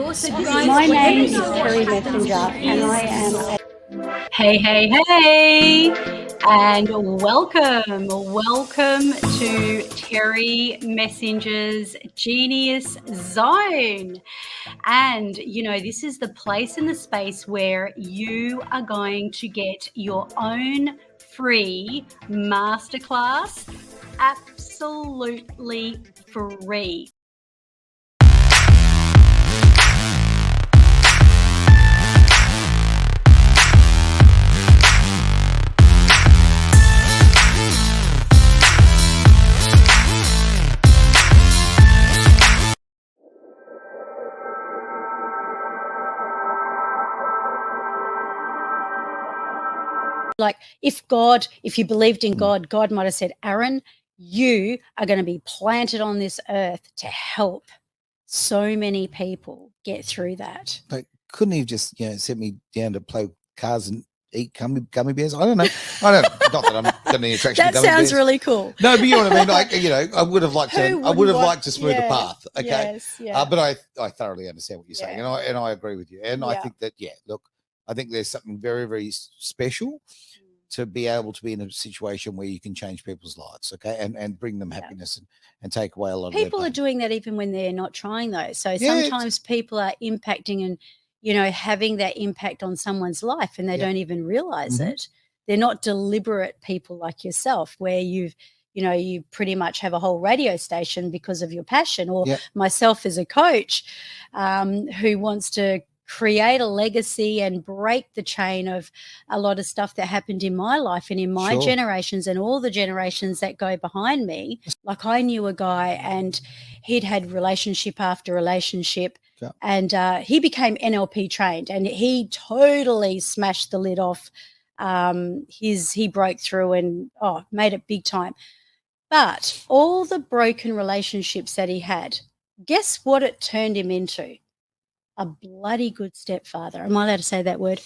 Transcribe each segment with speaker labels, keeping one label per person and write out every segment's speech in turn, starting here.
Speaker 1: My name is Terri Messenger, and I am
Speaker 2: Hey, and welcome to Terri Messenger's Genius Zone. And, this is the place and the space where you are going to get your own free masterclass absolutely free. Like if you believed in God, God might have said, Aaron, you are going to be planted on this earth to help so many people get through that.
Speaker 3: But couldn't he have just, sent me down to play cars and eat gummy bears? I don't know. Not that I'm got any attraction to gummy bears.
Speaker 2: That sounds really cool.
Speaker 3: No, but you know what I mean? Like, I would have liked to smooth a path. Okay.
Speaker 2: Yes, yeah.
Speaker 3: But I thoroughly understand what you're saying. And I agree with you. And I think that, look, I think there's something very, very special to be able to be in a situation where you can change people's lives, okay, and bring them happiness and take away a lot of
Speaker 2: people are doing that even when they're not trying though. So sometimes people are impacting and, having that impact on someone's life and they don't even realize it. They're not deliberate people like yourself where you pretty much have a whole radio station because of your passion, or myself as a coach who wants to create a legacy and break the chain of a lot of stuff that happened in my life and in my generations and all the generations that go behind me. Like I knew a guy and he'd had relationship after relationship and he became NLP trained and he totally smashed the lid off. He broke through and made it big time. But all the broken relationships that he had, guess what it turned him into? A bloody good stepfather. Am I allowed to say that word?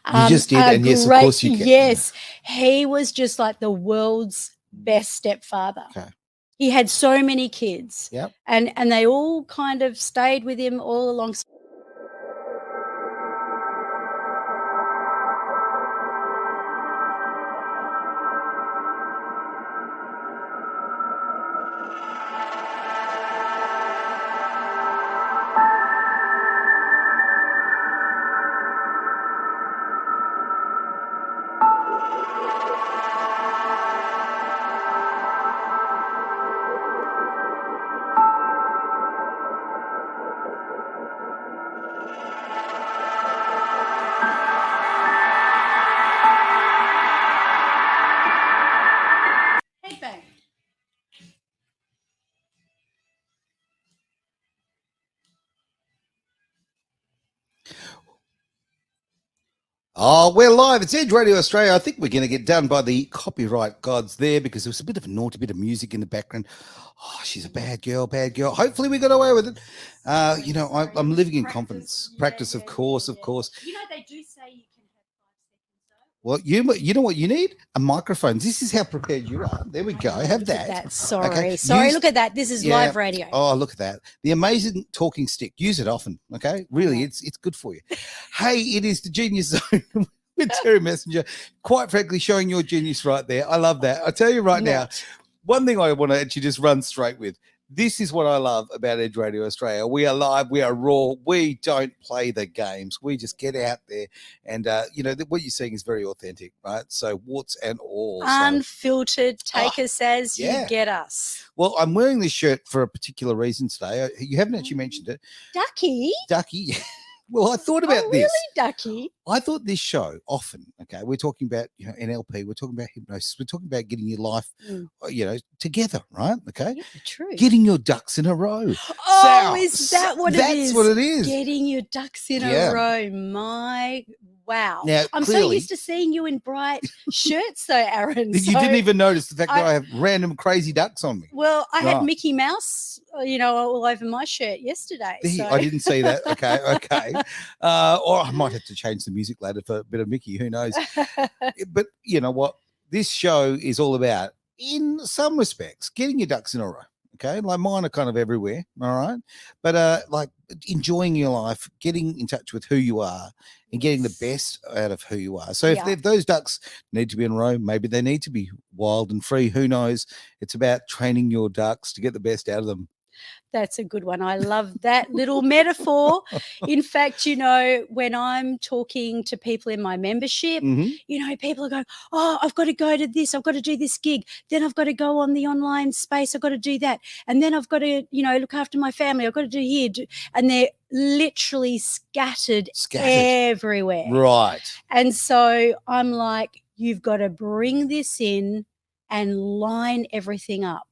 Speaker 3: You just did, and yes, of course you can.
Speaker 2: Yes, he was just like the world's best stepfather.
Speaker 3: Okay.
Speaker 2: He had so many kids, and they all kind of stayed with him all along.
Speaker 3: Oh, we're live. It's Edge Radio Australia. I think we're going to get done by the copyright gods there because there was a bit of a naughty bit of music in the background. Oh, she's a bad girl. Hopefully we got away with it. I'm living in confidence. Practice, of course.
Speaker 2: They do say you can have 5 seconds.
Speaker 3: Well, you know what you need? A microphone. This is how prepared you are. There we go. Have that.
Speaker 2: Sorry.
Speaker 3: Okay.
Speaker 2: Sorry, look at that. This is live radio.
Speaker 3: Oh, look at that. The amazing talking stick. Use it often, okay? Really, it's good for you. Hey, it is the Genius Zone with Terri Messenger. Quite frankly, showing your genius right there. I love that. I tell you right now, one thing I want to actually just run straight with. This is what I love about Edge Radio Australia. We are live. We are raw. We don't play the games. We just get out there. And, what you're seeing is very authentic, right? So warts and all.
Speaker 2: Unfiltered. Take us as you get us.
Speaker 3: Well, I'm wearing this shirt for a particular reason today. You haven't actually mentioned it.
Speaker 2: Ducky.
Speaker 3: Well, I thought about this.
Speaker 2: Really, Ducky?
Speaker 3: I thought this show often, okay, we're talking about, NLP, we're talking about hypnosis, we're talking about getting your life, together, right? Okay.
Speaker 2: Yeah, true.
Speaker 3: Getting your ducks in a row.
Speaker 2: Is that what it is?
Speaker 3: That's what it is.
Speaker 2: Getting your ducks in a row. Wow.
Speaker 3: Now,
Speaker 2: I'm so used to seeing you in bright shirts though, Aaron.
Speaker 3: You didn't even notice the fact that I have random crazy ducks on me.
Speaker 2: Well, I had Mickey Mouse, all over my shirt yesterday.
Speaker 3: I didn't see that. Okay. Or I might have to change the music later for a bit of Mickey. Who knows? But you know what? This show is all about, in some respects, getting your ducks in a row. Okay, like mine are kind of everywhere. All right, but like enjoying your life, getting in touch with who you are, and getting the best out of who you are. So if those ducks need to be in a row, maybe they need to be wild and free. Who knows? It's about training your ducks to get the best out of them.
Speaker 2: That's a good one. I love that little metaphor. In fact, when I'm talking to people in my membership, people are going, oh, I've got to go to this. I've got to do this gig. Then I've got to go on the online space. I've got to do that. And then I've got to, look after my family. I've got to do here. And they're literally scattered everywhere.
Speaker 3: Right.
Speaker 2: And so I'm like, you've got to bring this in and line everything up.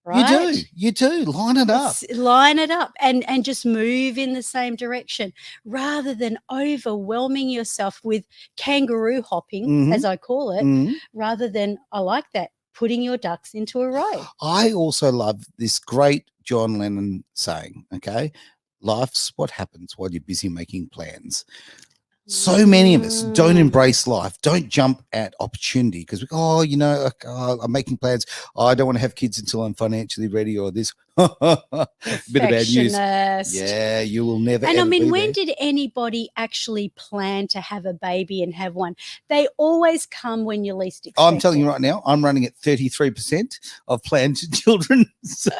Speaker 2: Right?
Speaker 3: You do. Line it up.
Speaker 2: Line it up and just move in the same direction rather than overwhelming yourself with kangaroo hopping, as I call it, rather than, I like that, putting your ducks into a row.
Speaker 3: I also love this great John Lennon saying, okay, life's what happens while you're busy making plans. So many of us don't embrace life, don't jump at opportunity because we go, I'm making plans. Oh, I don't want to have kids until I'm financially ready or this. Bit of bad news. Yeah, you will never.
Speaker 2: And
Speaker 3: ever be
Speaker 2: when
Speaker 3: there.
Speaker 2: did anybody actually plan to have a baby and have one? They always come when you least expect
Speaker 3: I'm telling you right now, I'm running at 33% of planned children. So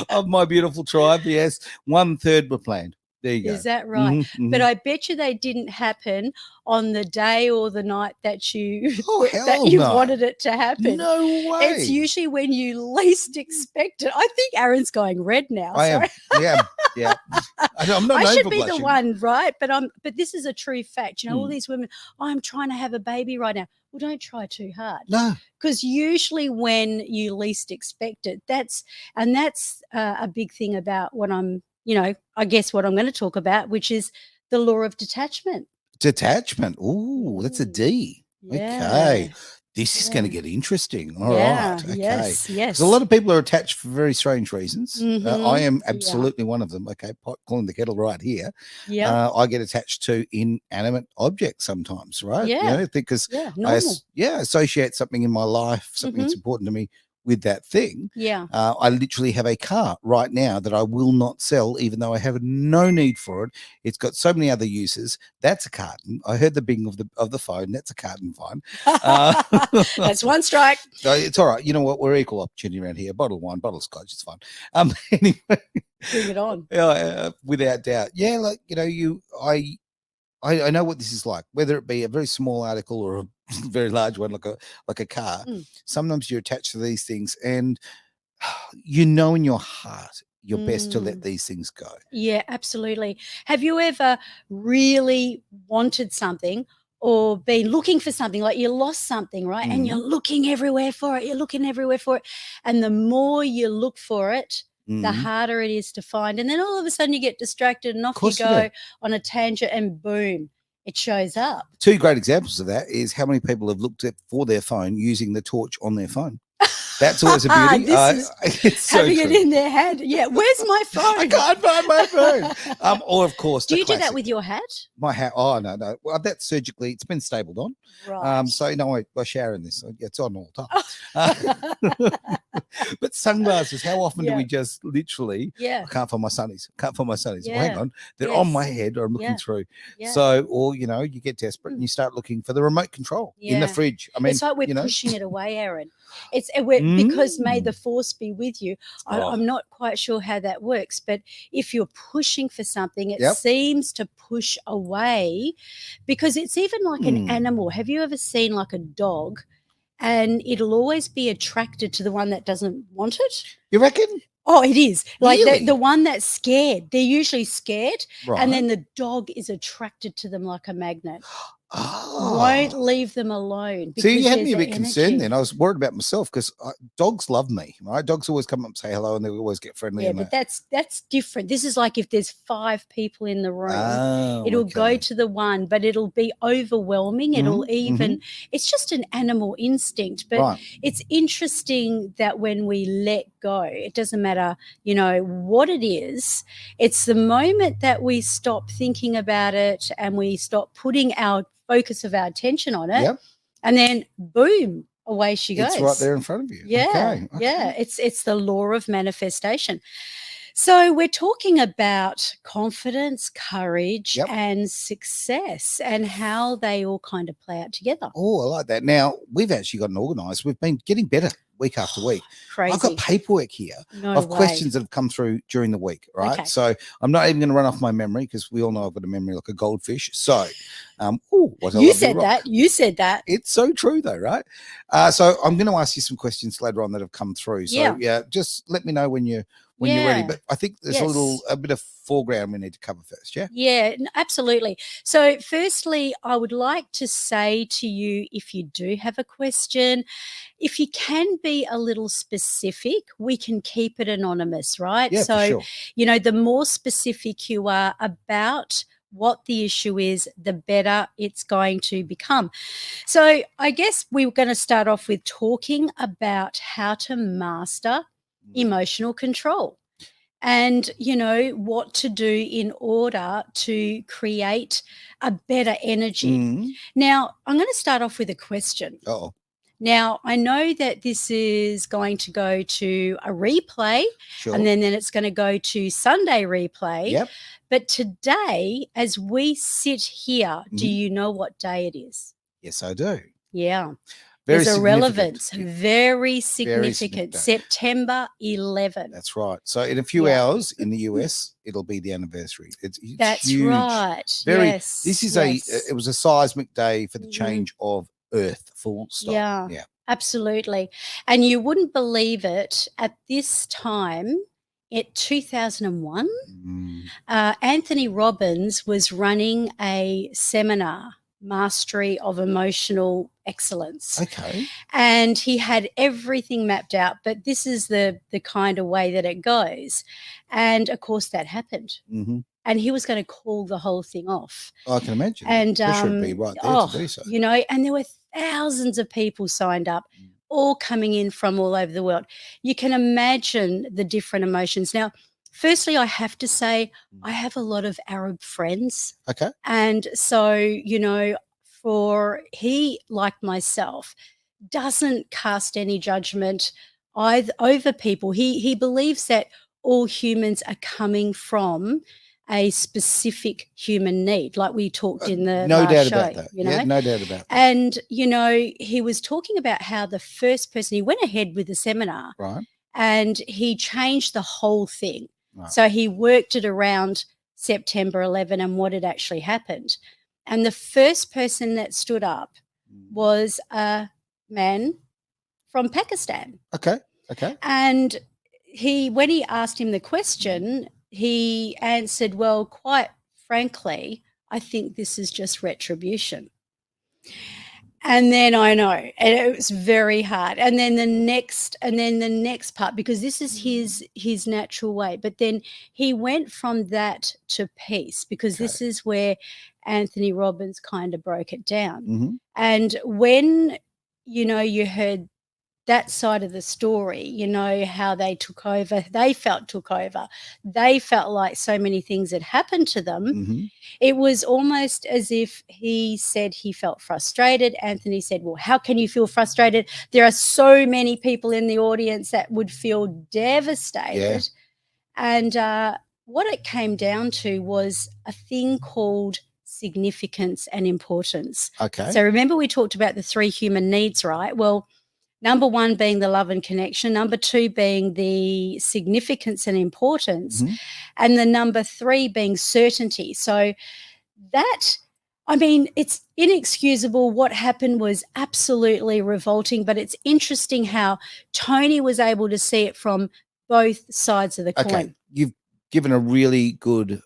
Speaker 3: of my beautiful tribe, yes, 1/3 were planned. There you go.
Speaker 2: Is that right? But I bet you they didn't happen on the day or the night that you wanted it to happen.
Speaker 3: No way.
Speaker 2: It's usually when you least expect it. I think Aaron's going red now.
Speaker 3: I am. Yeah. I'm not.
Speaker 2: I should be the one, right? But this is a true fact. All these women. I'm trying to have a baby right now. Well, don't try too hard.
Speaker 3: No.
Speaker 2: Because usually when you least expect it, that's a big thing about what I'm. I guess what I'm going to talk about, which is the law of detachment.
Speaker 3: Detachment. Ooh, that's a D.
Speaker 2: Yeah.
Speaker 3: Okay. This is going to get interesting. All right. Okay.
Speaker 2: Yes.
Speaker 3: A lot of people are attached for very strange reasons. I am absolutely one of them. Okay. Pot calling the kettle right here.
Speaker 2: Yeah.
Speaker 3: I get attached to inanimate objects sometimes, right?
Speaker 2: Yeah.
Speaker 3: Because
Speaker 2: I
Speaker 3: associate something in my life, something that's important to me with that thing.
Speaker 2: Yeah.
Speaker 3: I literally have a car right now that I will not sell, even though I have no need for it. It's got so many other uses. That's a carton. I heard the bing of the phone. That's a carton phone.
Speaker 2: That's one strike.
Speaker 3: It's all right. You know what? We're equal opportunity around here. Bottle of wine, bottle of scotch. It's fine. Anyway.
Speaker 2: Bring it on.
Speaker 3: Without doubt. Yeah, like, I know what this is like, whether it be a very small article or a very large one, like a car. Sometimes you're attached to these things and in your heart you're best to let these things go.
Speaker 2: Yeah, absolutely. Have you ever really wanted something or been looking for something, like you lost something, right? And you're looking everywhere for it. And the more you look for it, the harder it is to find. And then all of a sudden you get distracted and off you go on a tangent and boom, it shows up.
Speaker 3: 2 great examples of that is how many people have looked for their phone using the torch on their phone. That's always a beauty.
Speaker 2: It's so having true. It in their hand. Yeah, where's my phone?
Speaker 3: I can't find my phone. Or of course,
Speaker 2: do you do that with your hat?
Speaker 3: My hat? Oh no. Well, that's surgically. It's been stapled on.
Speaker 2: Right.
Speaker 3: So no, I shower in this. So it's on all the time. But sunglasses. How often do we just literally?
Speaker 2: Yeah.
Speaker 3: I can't find my sunnies. Well, hang on, they're on my head, or I'm looking through. Yeah. So, or you get desperate and you start looking for the remote control in the fridge. I mean,
Speaker 2: it's like we're pushing it away, Aaron. Because may the force be with you. I'm not quite sure how that works, but if you're pushing for something, it seems to push away, because it's even like an animal. Have you ever seen like a dog, and it'll always be attracted to the one that doesn't want it?
Speaker 3: You reckon?
Speaker 2: Oh, it is. Like
Speaker 3: really?
Speaker 2: the one that's scared. They're usually scared,
Speaker 3: right.
Speaker 2: And then the dog is attracted to them like a magnet.
Speaker 3: Oh.
Speaker 2: Won't leave them alone.
Speaker 3: See, you had me a bit concerned then. I was worried about myself because dogs love me, right? Dogs always come up and say hello and they always get friendly.
Speaker 2: Yeah, but that's different. This is like if there's 5 people in the room, it'll go to the one, but it'll be overwhelming. It'll even, it's just an animal instinct. But it's interesting that when we let go, it doesn't matter, what it is. It's the moment that we stop thinking about it and we stop putting our focus of our attention on it, and then boom, away she goes.
Speaker 3: It's right there in front of you.
Speaker 2: Yeah,
Speaker 3: Okay.
Speaker 2: yeah. It's the law of manifestation. So we're talking about confidence, courage,
Speaker 3: Yep.
Speaker 2: and success, and how they all kind of play out together.
Speaker 3: Oh, I like that. Now, we've actually gotten organised. We've been getting better week after week.
Speaker 2: Crazy.
Speaker 3: I've got paperwork here of questions that have come through during the week, right?
Speaker 2: Okay.
Speaker 3: So I'm not even going to run off my memory because we all know I've got a memory like a goldfish. So,
Speaker 2: You said that. You said that.
Speaker 3: It's so true, though, right? So I'm going to ask you some questions later on that have come through. So yeah, just let me know when you're ready. But I think there's a bit of foreground we need to cover first. Yeah.
Speaker 2: Yeah, absolutely. So firstly, I would like to say to you, if you do have a question, if you can be a little specific, we can keep it anonymous, right?
Speaker 3: Yeah,
Speaker 2: so,
Speaker 3: for sure.
Speaker 2: you know, the more specific you are about what the issue is, the better it's going to become. So I guess we were going to start off with talking about how to master emotional control and, you know, what to do in order to create a better energy. Now, I'm going to start off with a question.
Speaker 3: Uh-oh.
Speaker 2: Now, I know that this is going to go to a replay,
Speaker 3: Sure.
Speaker 2: and then it's going to go to Sunday replay.
Speaker 3: Yep.
Speaker 2: But today, as we sit here, do you know what day it is?
Speaker 3: Yes, I do.
Speaker 2: Yeah.
Speaker 3: Very
Speaker 2: There's a
Speaker 3: significant.
Speaker 2: relevance, very significant.
Speaker 3: significant.
Speaker 2: September 11th.
Speaker 3: That's right. So in a few hours in the US, it'll be the anniversary. It's
Speaker 2: That's
Speaker 3: huge.
Speaker 2: right.
Speaker 3: Very.
Speaker 2: Yes.
Speaker 3: This is
Speaker 2: yes.
Speaker 3: it was a seismic day for the change of Earth. Full stop.
Speaker 2: Yeah.
Speaker 3: Yeah.
Speaker 2: Absolutely. And you wouldn't believe it, at this time, in 2001, Anthony Robbins was running a seminar, Mastery of Emotional Excellence.
Speaker 3: Okay.
Speaker 2: And he had everything mapped out, but this is the kind of way that it goes. And of course that happened. And he was going to call the whole thing off.
Speaker 3: I can imagine.
Speaker 2: And
Speaker 3: pressure would be right there to do so.
Speaker 2: You know, and there were thousands of people signed up, all coming in from all over the world. You can imagine the different emotions. Now, firstly, I have to say I have a lot of Arab friends.
Speaker 3: Okay.
Speaker 2: And so, you know, he, like myself, doesn't cast any judgment over people. He believes that all humans are coming from a specific human need, like we talked in the
Speaker 3: no
Speaker 2: last
Speaker 3: doubt
Speaker 2: show,
Speaker 3: about that.
Speaker 2: you know?
Speaker 3: Yeah, no doubt about that.
Speaker 2: And, you know, he was talking about how the first person, he went ahead with the seminar,
Speaker 3: right,
Speaker 2: and he changed the whole thing.
Speaker 3: Right.
Speaker 2: So he worked it around September 11 and what had actually happened. And the first person that stood up was a man from Pakistan.
Speaker 3: Okay. Okay.
Speaker 2: And when he asked him the question, he answered, well, quite frankly, I think this is just retribution. And then I know, and it was very hard. And then the next part, because this is his natural way. But then he went from that to peace, because this is where Anthony Robbins kind of broke it down. And when, you know, you heard that side of the story, you know, how they took over, they felt like so many things had happened to them. It was almost as if he said he felt frustrated. Anthony said, well, how can you feel frustrated? There are so many people in the audience that would feel devastated. And what it came down to was a thing called significance and importance.
Speaker 3: Okay.
Speaker 2: So remember we talked about the 3 human needs, right? Well, number 1 being the love and connection, number 2 being the significance and importance, and the number 3 being certainty. So that, I mean, it's inexcusable. What happened was absolutely revolting, but it's interesting how Tony was able to see it from both sides of the coin.
Speaker 3: Okay, you've given a really good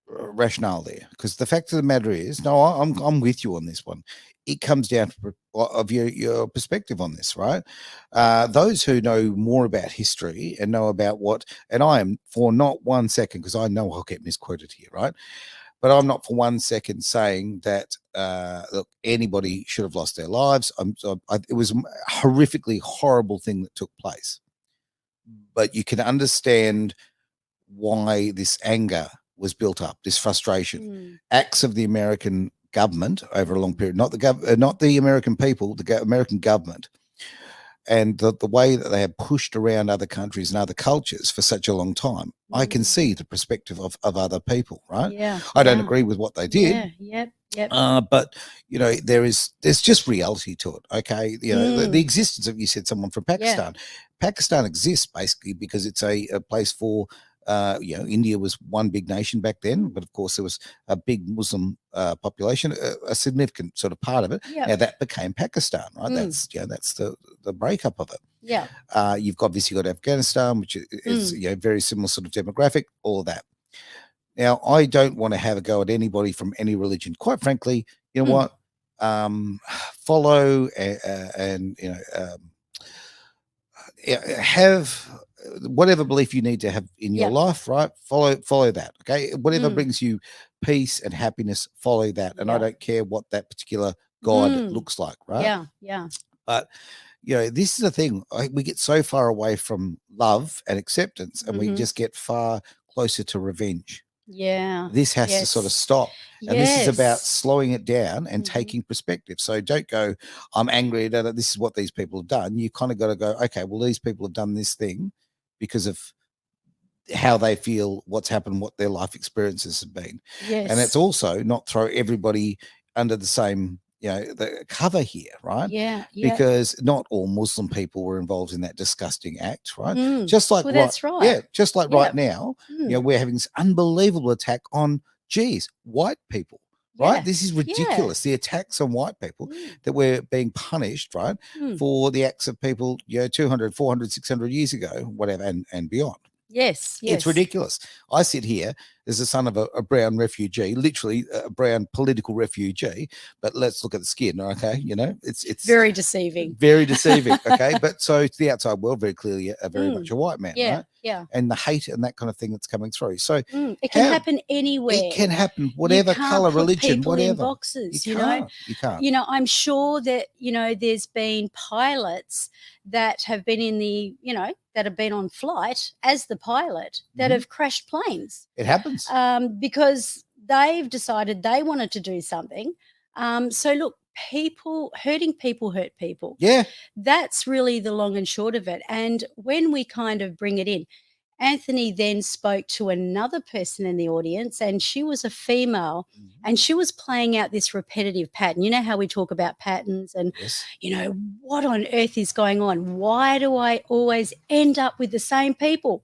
Speaker 3: rationale there, because the fact of the matter is, no, I'm with you on this one. It comes down to of your perspective on this, right? Those who know more about history and know about what, and I am for not 1 second, because I know I'll get misquoted here, right? But I'm not for 1 second saying that look, anybody should have lost their lives. It was a horrifically horrible thing that took place, but you can understand why this anger was built up, this frustration. Acts of the American government over a long period, not the American people, the American government and the way that they have pushed around other countries and other cultures for such a long time, I can see the perspective of other people, right?
Speaker 2: Yeah.
Speaker 3: I don't agree with what they did.
Speaker 2: Yeah. Yep.
Speaker 3: But there's just reality to it. Okay. The existence of, you said someone from Pakistan. Pakistan exists basically because it's a place for India was one big nation back then, but of course there was a big Muslim population, a significant sort of part of it. Now that became Pakistan, right? That's the breakup of it.
Speaker 2: Yeah.
Speaker 3: You've obviously got Afghanistan, which is very similar sort of demographic, all of that. Now, I don't want to have a go at anybody from any religion. Quite frankly, you know what? Follow and have whatever belief you need to have in your life, right? Follow that, okay? Whatever brings you peace and happiness, follow that. And I don't care what that particular God looks like, right?
Speaker 2: Yeah.
Speaker 3: But this is the thing. We get so far away from love and acceptance, and we just get far closer to revenge.
Speaker 2: Yeah.
Speaker 3: This has to sort of stop. And this is about slowing it down and taking perspective. So don't go, I'm angry that this is what these people have done. You kind of got to go, okay, well, these people have done this thing because of how they feel, what's happened, what their life experiences have been.
Speaker 2: Yes.
Speaker 3: And it's also not throw everybody under the same the cover here, right?
Speaker 2: Yeah.
Speaker 3: Because not all Muslim people were involved in that disgusting act, right? Just like
Speaker 2: that's right.
Speaker 3: Yeah, just like right now, we're having this unbelievable attack on white people, right? This is ridiculous. The attacks on white people that we're being punished, right, for the acts of people 200, 400, 600 years ago, whatever, and beyond.
Speaker 2: Yes.
Speaker 3: It's ridiculous. I sit here as the son of a brown refugee, literally a brown political refugee, but let's look at the skin, okay? It's
Speaker 2: very deceiving.
Speaker 3: Very deceiving, okay? But so to the outside world, very clearly very much a white man, right?
Speaker 2: Yeah.
Speaker 3: And the hate and that kind of thing that's coming through. So
Speaker 2: it can happen anywhere.
Speaker 3: It can happen, whatever color, religion, whatever.
Speaker 2: In boxes,
Speaker 3: you can't.
Speaker 2: I'm sure that there's been pilots that have been in the that have been on flight as the pilot that have crashed planes.
Speaker 3: It happens.
Speaker 2: Because they've decided they wanted to do something. So look, hurting people hurt people.
Speaker 3: Yeah.
Speaker 2: That's really the long and short of it. And when we kind of bring it in, Anthony then spoke to another person in the audience, and she was a female, and she was playing out this repetitive pattern. You know how we talk about patterns and, what on earth is going on? Why do I always end up with the same people?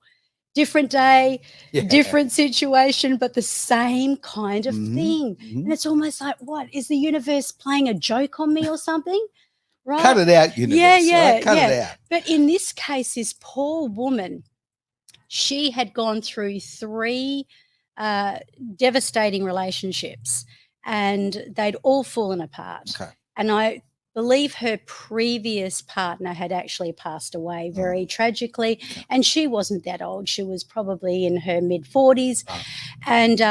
Speaker 2: Different day, different situation, but the same kind of thing. And it's almost like, what? Is the universe playing a joke on me or something? Right?
Speaker 3: Cut it out, universe.
Speaker 2: Yeah.
Speaker 3: Cut it out.
Speaker 2: But in this case, this poor woman, she had gone through 3 devastating relationships, and they'd all fallen apart.
Speaker 3: Okay.
Speaker 2: And I believe her previous partner had actually passed away very tragically, and she wasn't that old. She was probably in her mid-40s. And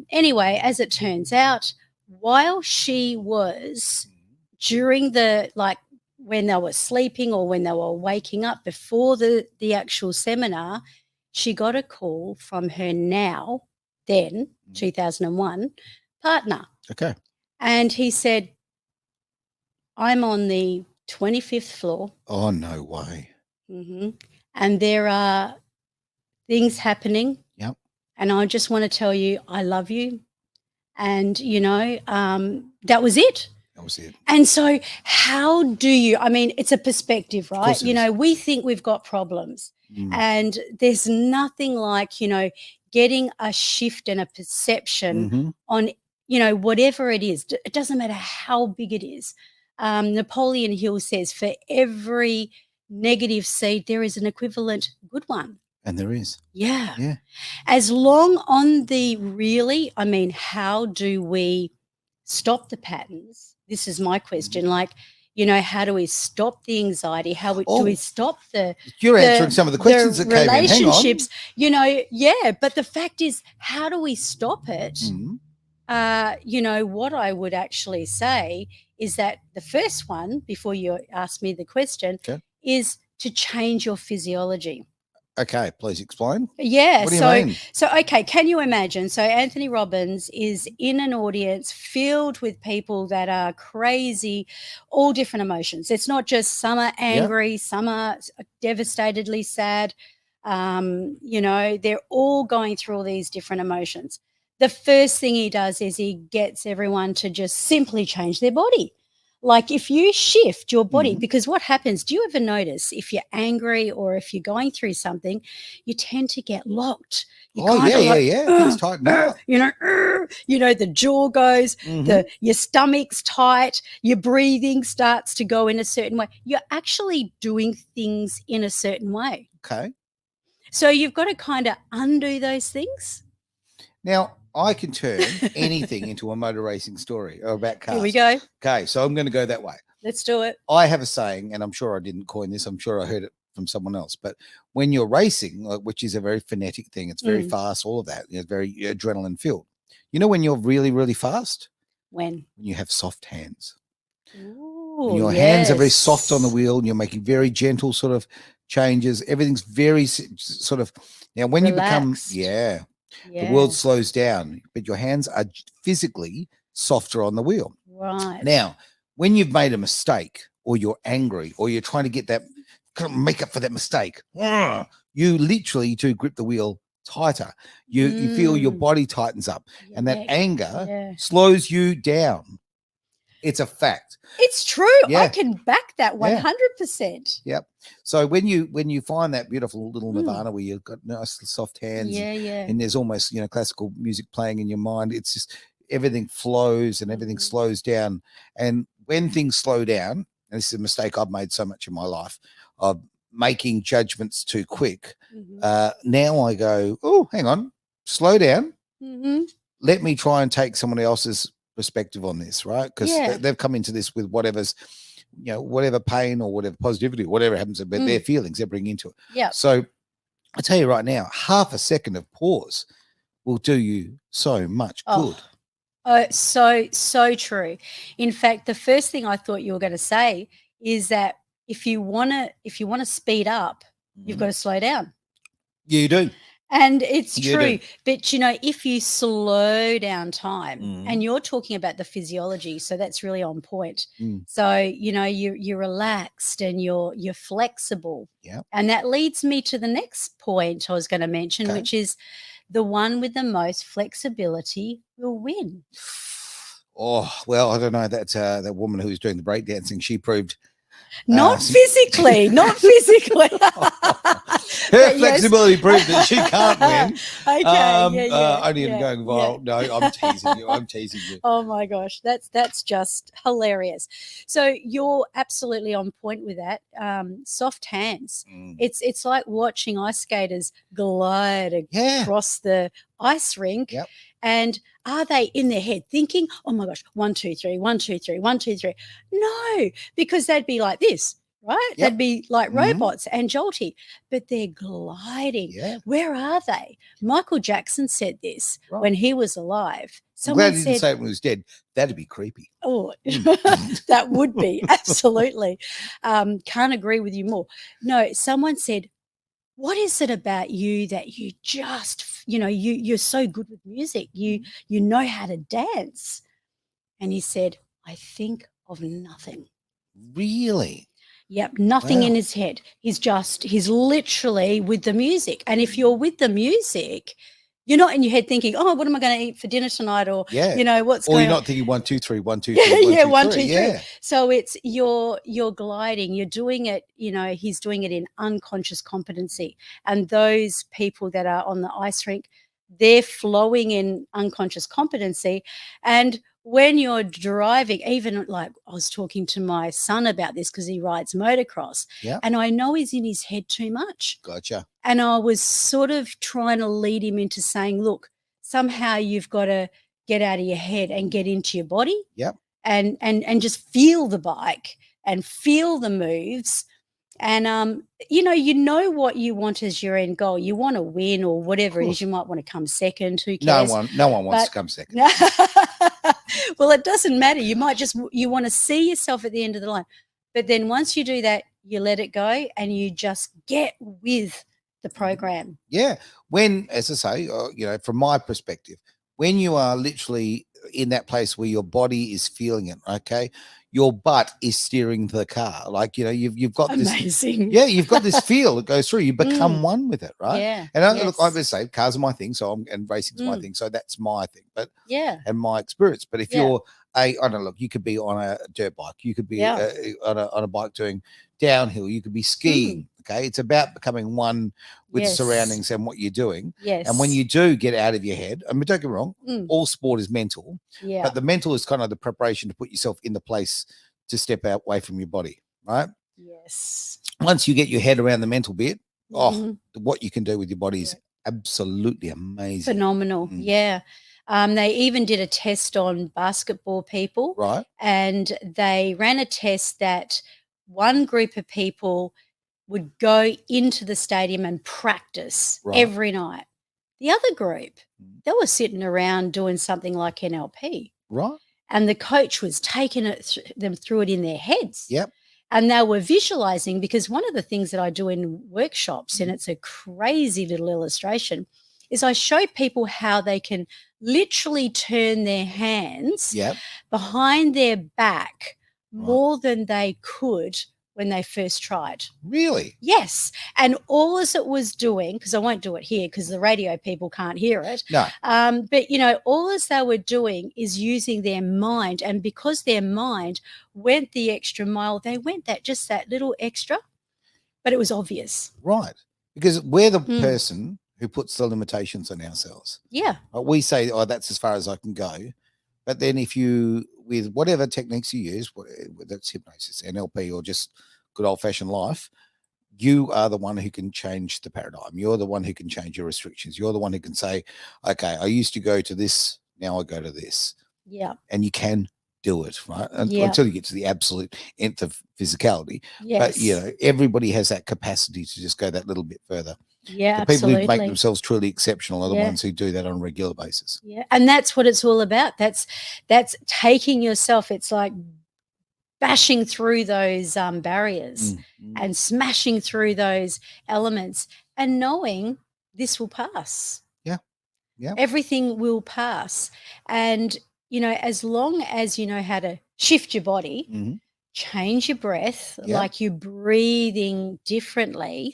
Speaker 2: anyway, as it turns out, while she was during when they were sleeping or when they were waking up before the actual seminar, she got a call from her then 2001 partner.
Speaker 3: Okay.
Speaker 2: And he said, I'm on the 25th floor.
Speaker 3: Oh, no way.
Speaker 2: And there are things happening.
Speaker 3: Yep.
Speaker 2: And I just want to tell you, I love you. And, that was it.
Speaker 3: That was it.
Speaker 2: And so how do you, it's a perspective, right? We think we've got problems. And there's nothing like, getting a shift and a perception on, whatever it is. It doesn't matter how big it is. Napoleon Hill says for every negative seed, there is an equivalent good one.
Speaker 3: And there is.
Speaker 2: Yeah. As long on the how do we stop the patterns? This is my question. How do we stop the anxiety? How do we stop
Speaker 3: You're answering some of the questions that came in.
Speaker 2: Relationships, but the fact is, how do we stop it? What I would actually say is that the first one, before you ask me the question, is to change your physiology.
Speaker 3: Okay, please explain.
Speaker 2: Yeah.
Speaker 3: What do you mean?
Speaker 2: So okay, can you imagine? So Anthony Robbins is in an audience filled with people that are crazy, all different emotions. It's not just some are angry, some are devastatedly sad. They're all going through all these different emotions. The first thing he does is he gets everyone to just simply change their body. Like if you shift your body, because what happens, do you ever notice if you're angry or if you're going through something, you tend to get locked.
Speaker 3: Things tighten up.
Speaker 2: The jaw goes, your stomach's tight, your breathing starts to go in a certain way. You're actually doing things in a certain way.
Speaker 3: Okay.
Speaker 2: So you've got to kind of undo those things.
Speaker 3: Now, I can turn anything into a motor racing story or about cars.
Speaker 2: Here we go.
Speaker 3: Okay, so I'm going to go that way.
Speaker 2: Let's do it.
Speaker 3: I have a saying, and I'm sure I didn't coin this. I'm sure I heard it from someone else. But when you're racing, which is a very frenetic thing, it's very fast, all of that. It's very adrenaline filled. You know when you're really, really fast?
Speaker 2: When
Speaker 3: you have soft hands.
Speaker 2: Ooh,
Speaker 3: when your hands are very soft on the wheel and you're making very gentle sort of changes. Everything's very sort of, now when
Speaker 2: relaxed.
Speaker 3: you become, the world slows down, but your hands are physically softer on the wheel.
Speaker 2: Right.
Speaker 3: Now, when you've made a mistake or you're angry or you're trying to get that, kind of make up for that mistake, you literally do grip the wheel tighter. You feel your body tightens up and that anger slows you down. It's a fact.
Speaker 2: It's true. I can back that 100%.
Speaker 3: Yep. So when you find that beautiful little nirvana where you've got nice soft hands and there's almost, classical music playing in your mind, it's just everything flows and everything slows down. And when things slow down, and this is a mistake I've made so much in my life of making judgments too quick. Now I go, oh, hang on, slow down. Let me try and take someone else's perspective on this, right? Because they've come into this with whatever's, whatever pain or whatever positivity, whatever happens, but their feelings they're bringing into it.
Speaker 2: Yeah.
Speaker 3: So I tell you right now, half a second of pause will do you so much good.
Speaker 2: Oh, so true. In fact, the first thing I thought you were going to say is that if you want to speed up, you've got to slow down.
Speaker 3: Yeah, you do.
Speaker 2: And it's true. But, if you slow down time and you're talking about the physiology, so that's really on point. So, you're relaxed and you're flexible.
Speaker 3: Yeah.
Speaker 2: And that leads me to the next point I was going to mention, which is the one with the most flexibility will win.
Speaker 3: Oh, well, I don't know. That's that woman who was doing the breakdancing. She proved
Speaker 2: not physically.
Speaker 3: Her flexibility proved that she can't win.
Speaker 2: Okay.
Speaker 3: Only in going viral. No, I'm teasing you.
Speaker 2: Oh my gosh, that's just hilarious. So you're absolutely on point with that. Soft hands. It's like watching ice skaters glide across the ice rink.
Speaker 3: Yep.
Speaker 2: And are they in their head thinking, oh my gosh, 1, 2, 3, 1, 2, 3, 1, 2, 3? No, because they'd be like this, right?
Speaker 3: Yep.
Speaker 2: They'd be like robots and jolty, but they're gliding.
Speaker 3: Yeah.
Speaker 2: Where are they? Michael Jackson said this when he was alive.
Speaker 3: I'm glad he didn't say it when he was dead. That'd be creepy.
Speaker 2: Oh, that would be. Absolutely. Can't agree with you more. No, someone said, what is it about you that you just, you're so good with music. You know how to dance. And he said, I think of nothing.
Speaker 3: Really?
Speaker 2: Yep, nothing in his head. He's literally with the music. And if you're with the music, you're not in your head thinking, oh, what am I going to eat for dinner tonight? Or, what's going on?
Speaker 3: Or you're not thinking 1, 2, 3, 1, 2, 3, 1, 2,
Speaker 2: 1, 2, 3.
Speaker 3: Yeah.
Speaker 2: So it's you're gliding. You're doing it, he's doing it in unconscious competency. And those people that are on the ice rink, they're flowing in unconscious competency. And when you're driving, even like I was talking to my son about this because he rides motocross, and I know he's in his head too much.
Speaker 3: Gotcha.
Speaker 2: And I was sort of trying to lead him into saying, look, somehow you've got to get out of your head and get into your body.
Speaker 3: Yep.
Speaker 2: And just feel the bike and feel the moves. And, you know what you want as your end goal. You want to win or whatever it is. You might want to come second. Who cares?
Speaker 3: No one wants to come second.
Speaker 2: Well, it doesn't matter. You might you want to see yourself at the end of the line. But then once you do that, you let it go and you just get with the program.
Speaker 3: Yeah. When, as I say, from my perspective, when you are literally in that place where your body is feeling it, okay, your butt is steering the car. Like, you've got
Speaker 2: amazing.
Speaker 3: You've got this feel that goes through. You become one with it, right?
Speaker 2: Yeah.
Speaker 3: And look, I would say cars are my thing, and racing's my thing, so that's my thing. But and my experience. But if you're I don't know, look, you could be on a dirt bike, you could be on a bike doing downhill, you could be skiing. Okay, it's about becoming one with surroundings and what you're doing.
Speaker 2: Yes.
Speaker 3: And when you do get out of your head, I mean, don't get me wrong, all sport is mental.
Speaker 2: Yeah.
Speaker 3: But the mental is kind of the preparation to put yourself in the place to step out away from your body, right?
Speaker 2: Yes.
Speaker 3: Once you get your head around the mental bit, what you can do with your body is absolutely amazing.
Speaker 2: Phenomenal. Yeah. They even did a test on basketball people.
Speaker 3: Right.
Speaker 2: And they ran a test that one group of people would go into the stadium and practice every night. The other group, they were sitting around doing something like NLP.
Speaker 3: Right.
Speaker 2: And the coach was taking them through it in their heads.
Speaker 3: Yep.
Speaker 2: And they were visualizing, because one of the things that I do in workshops, and it's a crazy little illustration, is I show people how they can literally turn their hands behind their back more than they could when they first tried.
Speaker 3: Really?
Speaker 2: Yes. And all as it was doing, because I won't do it here because the radio people can't hear it.
Speaker 3: No.
Speaker 2: But, all as they were doing is using their mind. And because their mind went the extra mile, they went just that little extra, but it was obvious.
Speaker 3: Right. Because we're the person who puts the limitations on ourselves.
Speaker 2: Yeah.
Speaker 3: We say, that's as far as I can go. But then if you, with whatever techniques you use, whether it's hypnosis, NLP, or just good old-fashioned life, you are the one who can change the paradigm. You're the one who can change your restrictions. You're the one who can say, okay, I used to go to this, now I go to this.
Speaker 2: Yeah.
Speaker 3: And you can do it, right? Until you get to the absolute nth of physicality.
Speaker 2: Yes.
Speaker 3: But, everybody has that capacity to just go that little bit further.
Speaker 2: Yeah,
Speaker 3: the people
Speaker 2: absolutely.
Speaker 3: who make themselves truly exceptional are the ones who do that on a regular basis.
Speaker 2: Yeah, and that's what it's all about. That's taking yourself. It's like bashing through those barriers and smashing through those elements and knowing this will pass.
Speaker 3: Yeah, yeah.
Speaker 2: Everything will pass. And, as long as you know how to shift your body, change your breath, like you're breathing differently,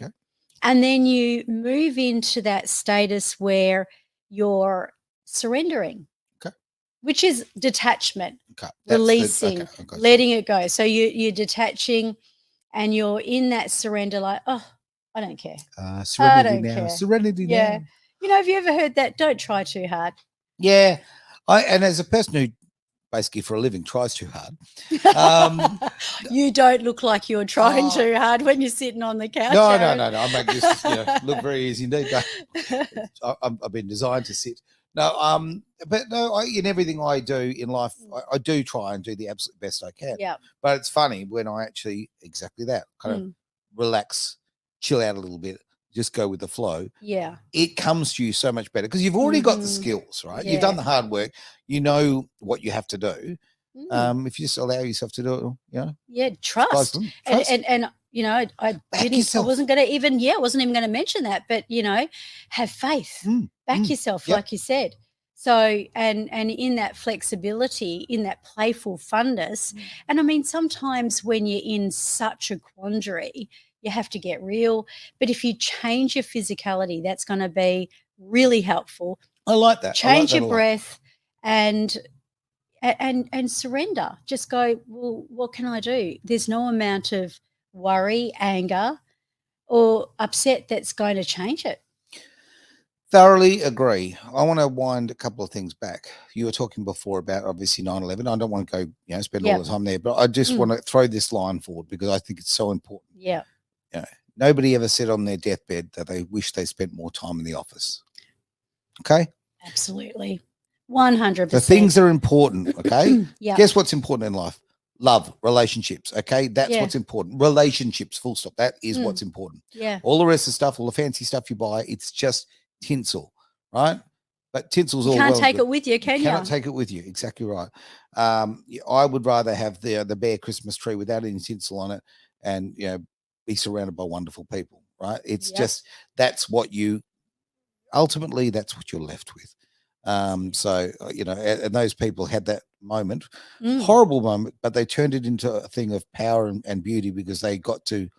Speaker 2: and then you move into that status where you're surrendering, which is detachment, releasing, letting it go. So you're detaching and you're in that surrender, like, oh, I don't care.
Speaker 3: Serenity now. Serenity now.
Speaker 2: Have you ever heard that? Don't try too hard.
Speaker 3: Yeah. And as a person who basically for a living tries too hard.
Speaker 2: You don't look like you're trying too hard when you're sitting on the couch.
Speaker 3: No. I make this look very easy indeed. I've been designed to sit. No, but no, in everything I do in life, I do try and do the absolute best I can.
Speaker 2: Yeah.
Speaker 3: But it's funny when I actually exactly that kind of relax, chill out a little bit, just go with the flow.
Speaker 2: Yeah.
Speaker 3: It comes to you so much better because you've already got the skills, right?
Speaker 2: Yeah.
Speaker 3: You've done the hard work. You know what you have to do. If you just allow yourself to do it,
Speaker 2: Yeah, trust. And I wasn't going to even mention that, but have faith. Back yourself, like you said. So and in that flexibility, in that playful funness. And I mean, sometimes when you're in such a quandary, you have to get real. But if you change your physicality, that's going to be really helpful.
Speaker 3: I like that.
Speaker 2: Change your breath and surrender. Just go, well, what can I do? There's no amount of worry, anger, or upset that's going to change it.
Speaker 3: Thoroughly agree. I want to wind a couple of things back. You were talking before about obviously 9/11. I don't want to go, spend all the time there, but I just want to throw this line forward because I think it's so important.
Speaker 2: Yeah.
Speaker 3: Nobody ever said on their deathbed that they wish they spent more time in the office. Okay?
Speaker 2: Absolutely. 100%.
Speaker 3: The things are important, okay?
Speaker 2: Yeah.
Speaker 3: Guess what's important in life? Love, relationships, okay? That's what's important. Relationships, full stop. That is what's important.
Speaker 2: Yeah.
Speaker 3: All the rest of the stuff, all the fancy stuff you buy, it's just tinsel, right? But tinsel's all
Speaker 2: can't take it with you, can you?
Speaker 3: Cannot take it with you. Exactly right. I would rather have the bare Christmas tree without any tinsel on it and, be surrounded by wonderful people, right? It's
Speaker 2: Yep.
Speaker 3: just that's what you ultimately that's what you're left with. So and those people had that moment, horrible moment, but they turned it into a thing of power and beauty because they got to.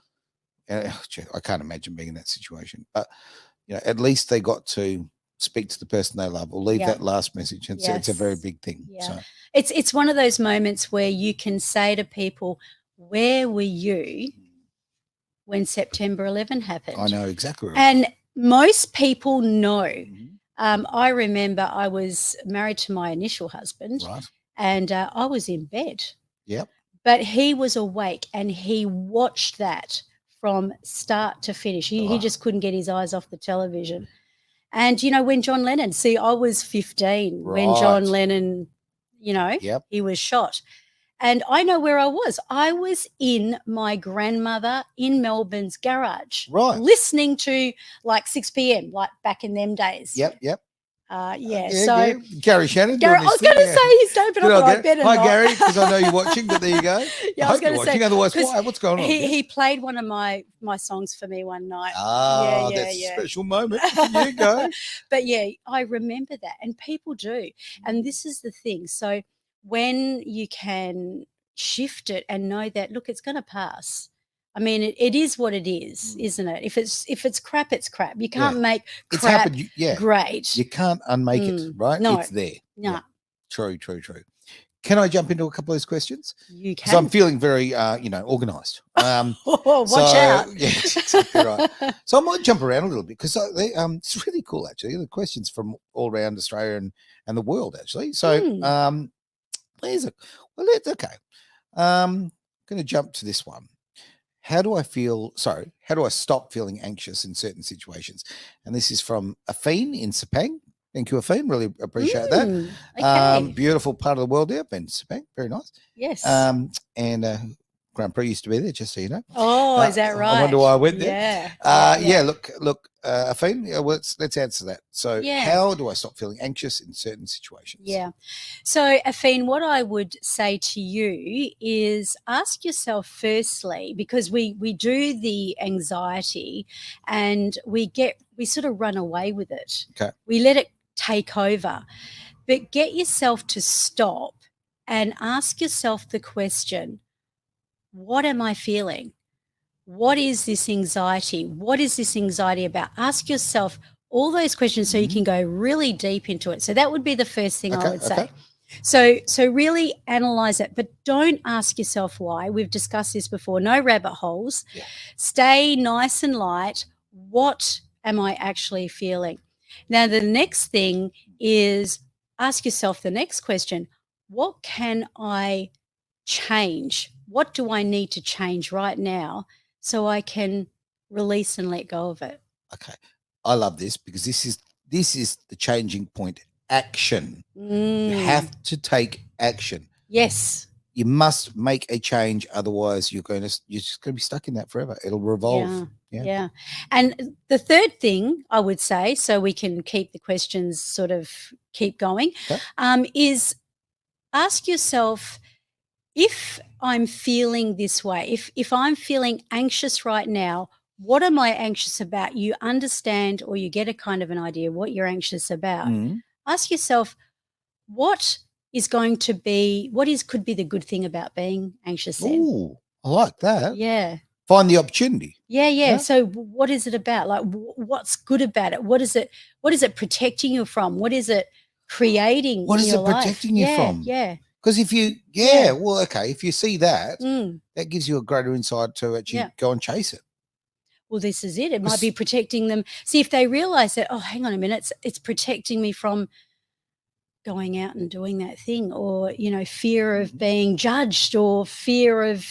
Speaker 3: I can't imagine being in that situation, but at least they got to speak to the person they love or leave
Speaker 2: Yep.
Speaker 3: that last message. It's a very big thing.
Speaker 2: Yeah.
Speaker 3: So.
Speaker 2: It's one of those moments where you can say to people, where were you when September 11 happened?
Speaker 3: I know exactly. Right.
Speaker 2: And most people know. I remember I was married to my initial husband,
Speaker 3: right,
Speaker 2: and I was in bed.
Speaker 3: Yep.
Speaker 2: But he was awake and he watched that from start to finish. He just couldn't get his eyes off the television. And, when John Lennon, I was 15 when John Lennon,
Speaker 3: Yep.
Speaker 2: he was shot. And I know where I was. I was in my grandmother in Melbourne's garage, listening to like 6 p.m., like back in them days.
Speaker 3: Yep.
Speaker 2: So
Speaker 3: Gary Shannon.
Speaker 2: I was going to say he's doping up, but I better not.
Speaker 3: Hi, Gary, because I know you're watching, but there you go.
Speaker 2: I was going to say,
Speaker 3: otherwise, what's going on?
Speaker 2: He played one of my songs for me one night.
Speaker 3: That's a special moment. There you go.
Speaker 2: But I remember that, and people do. And this is the thing. So when you can shift it and know that, look, it's going to pass. I mean, it is what it is, isn't it? If it's crap, it's crap. You can't make crap great.
Speaker 3: You can't unmake it, right?
Speaker 2: No.
Speaker 3: It's there.
Speaker 2: No.
Speaker 3: Yeah. True. Can I jump into a couple of those questions?
Speaker 2: You can.
Speaker 3: So I'm feeling very, organised.
Speaker 2: Watch out.
Speaker 3: Yeah, exactly right. So I might jump around a little bit because it's really cool, actually. The questions from all around Australia and the world, actually. So it's okay. I'm going to jump to this one. How do I stop feeling anxious in certain situations? And this is from Afine in Sepang. Thank you, Afine. Really appreciate that.
Speaker 2: Okay.
Speaker 3: Beautiful part of the world there. Been to Sepang. Very nice.
Speaker 2: Yes.
Speaker 3: And Grand Prix used to be there, just so you know.
Speaker 2: Oh, is that right?
Speaker 3: I wonder why I went there.
Speaker 2: Yeah.
Speaker 3: Look, Afine, let's answer that. So how do I stop feeling anxious in certain situations?
Speaker 2: Yeah. So, Afine, what I would say to you is ask yourself firstly, because we do the anxiety and we sort of run away with it.
Speaker 3: Okay.
Speaker 2: We let it take over. But get yourself to stop and ask yourself the question, what am I feeling? What is this anxiety? What is this anxiety about? Ask yourself all those questions so you can go really deep into it. So that would be the first thing I would say. So really analyze it, but don't ask yourself why. We've discussed this before. No rabbit holes.
Speaker 3: Yeah.
Speaker 2: Stay nice and light. What am I actually feeling? Now, the next thing is ask yourself the next question. What can I change? What do I need to change right now so I can release and let go of it?
Speaker 3: Okay. I love this because this is the changing point. Action. You have to take action.
Speaker 2: Yes.
Speaker 3: You must make a change, otherwise you're just going to be stuck in that forever. It'll revolve.
Speaker 2: Yeah. And the third thing I would say, so we can keep the questions sort of keep going, is ask yourself, if I'm feeling this way, if I'm feeling anxious right now, what am I anxious about? You understand, or you get a kind of an idea what you're anxious about. Ask yourself, what could be the good thing about being anxious then?
Speaker 3: Ooh, I like that.
Speaker 2: Yeah.
Speaker 3: Find the opportunity.
Speaker 2: Yeah. So what is it about? Like, what's good about it? What is it protecting you from? What is it creating?
Speaker 3: What
Speaker 2: in
Speaker 3: is
Speaker 2: your
Speaker 3: it
Speaker 2: life?
Speaker 3: protecting you from?
Speaker 2: Yeah.
Speaker 3: Because if you, if you see that, that gives you a greater insight to actually go and chase it.
Speaker 2: Well, this is it. It might be protecting them. See, if they realize that, oh, hang on a minute, it's protecting me from going out and doing that thing, or, fear of being judged, or fear of,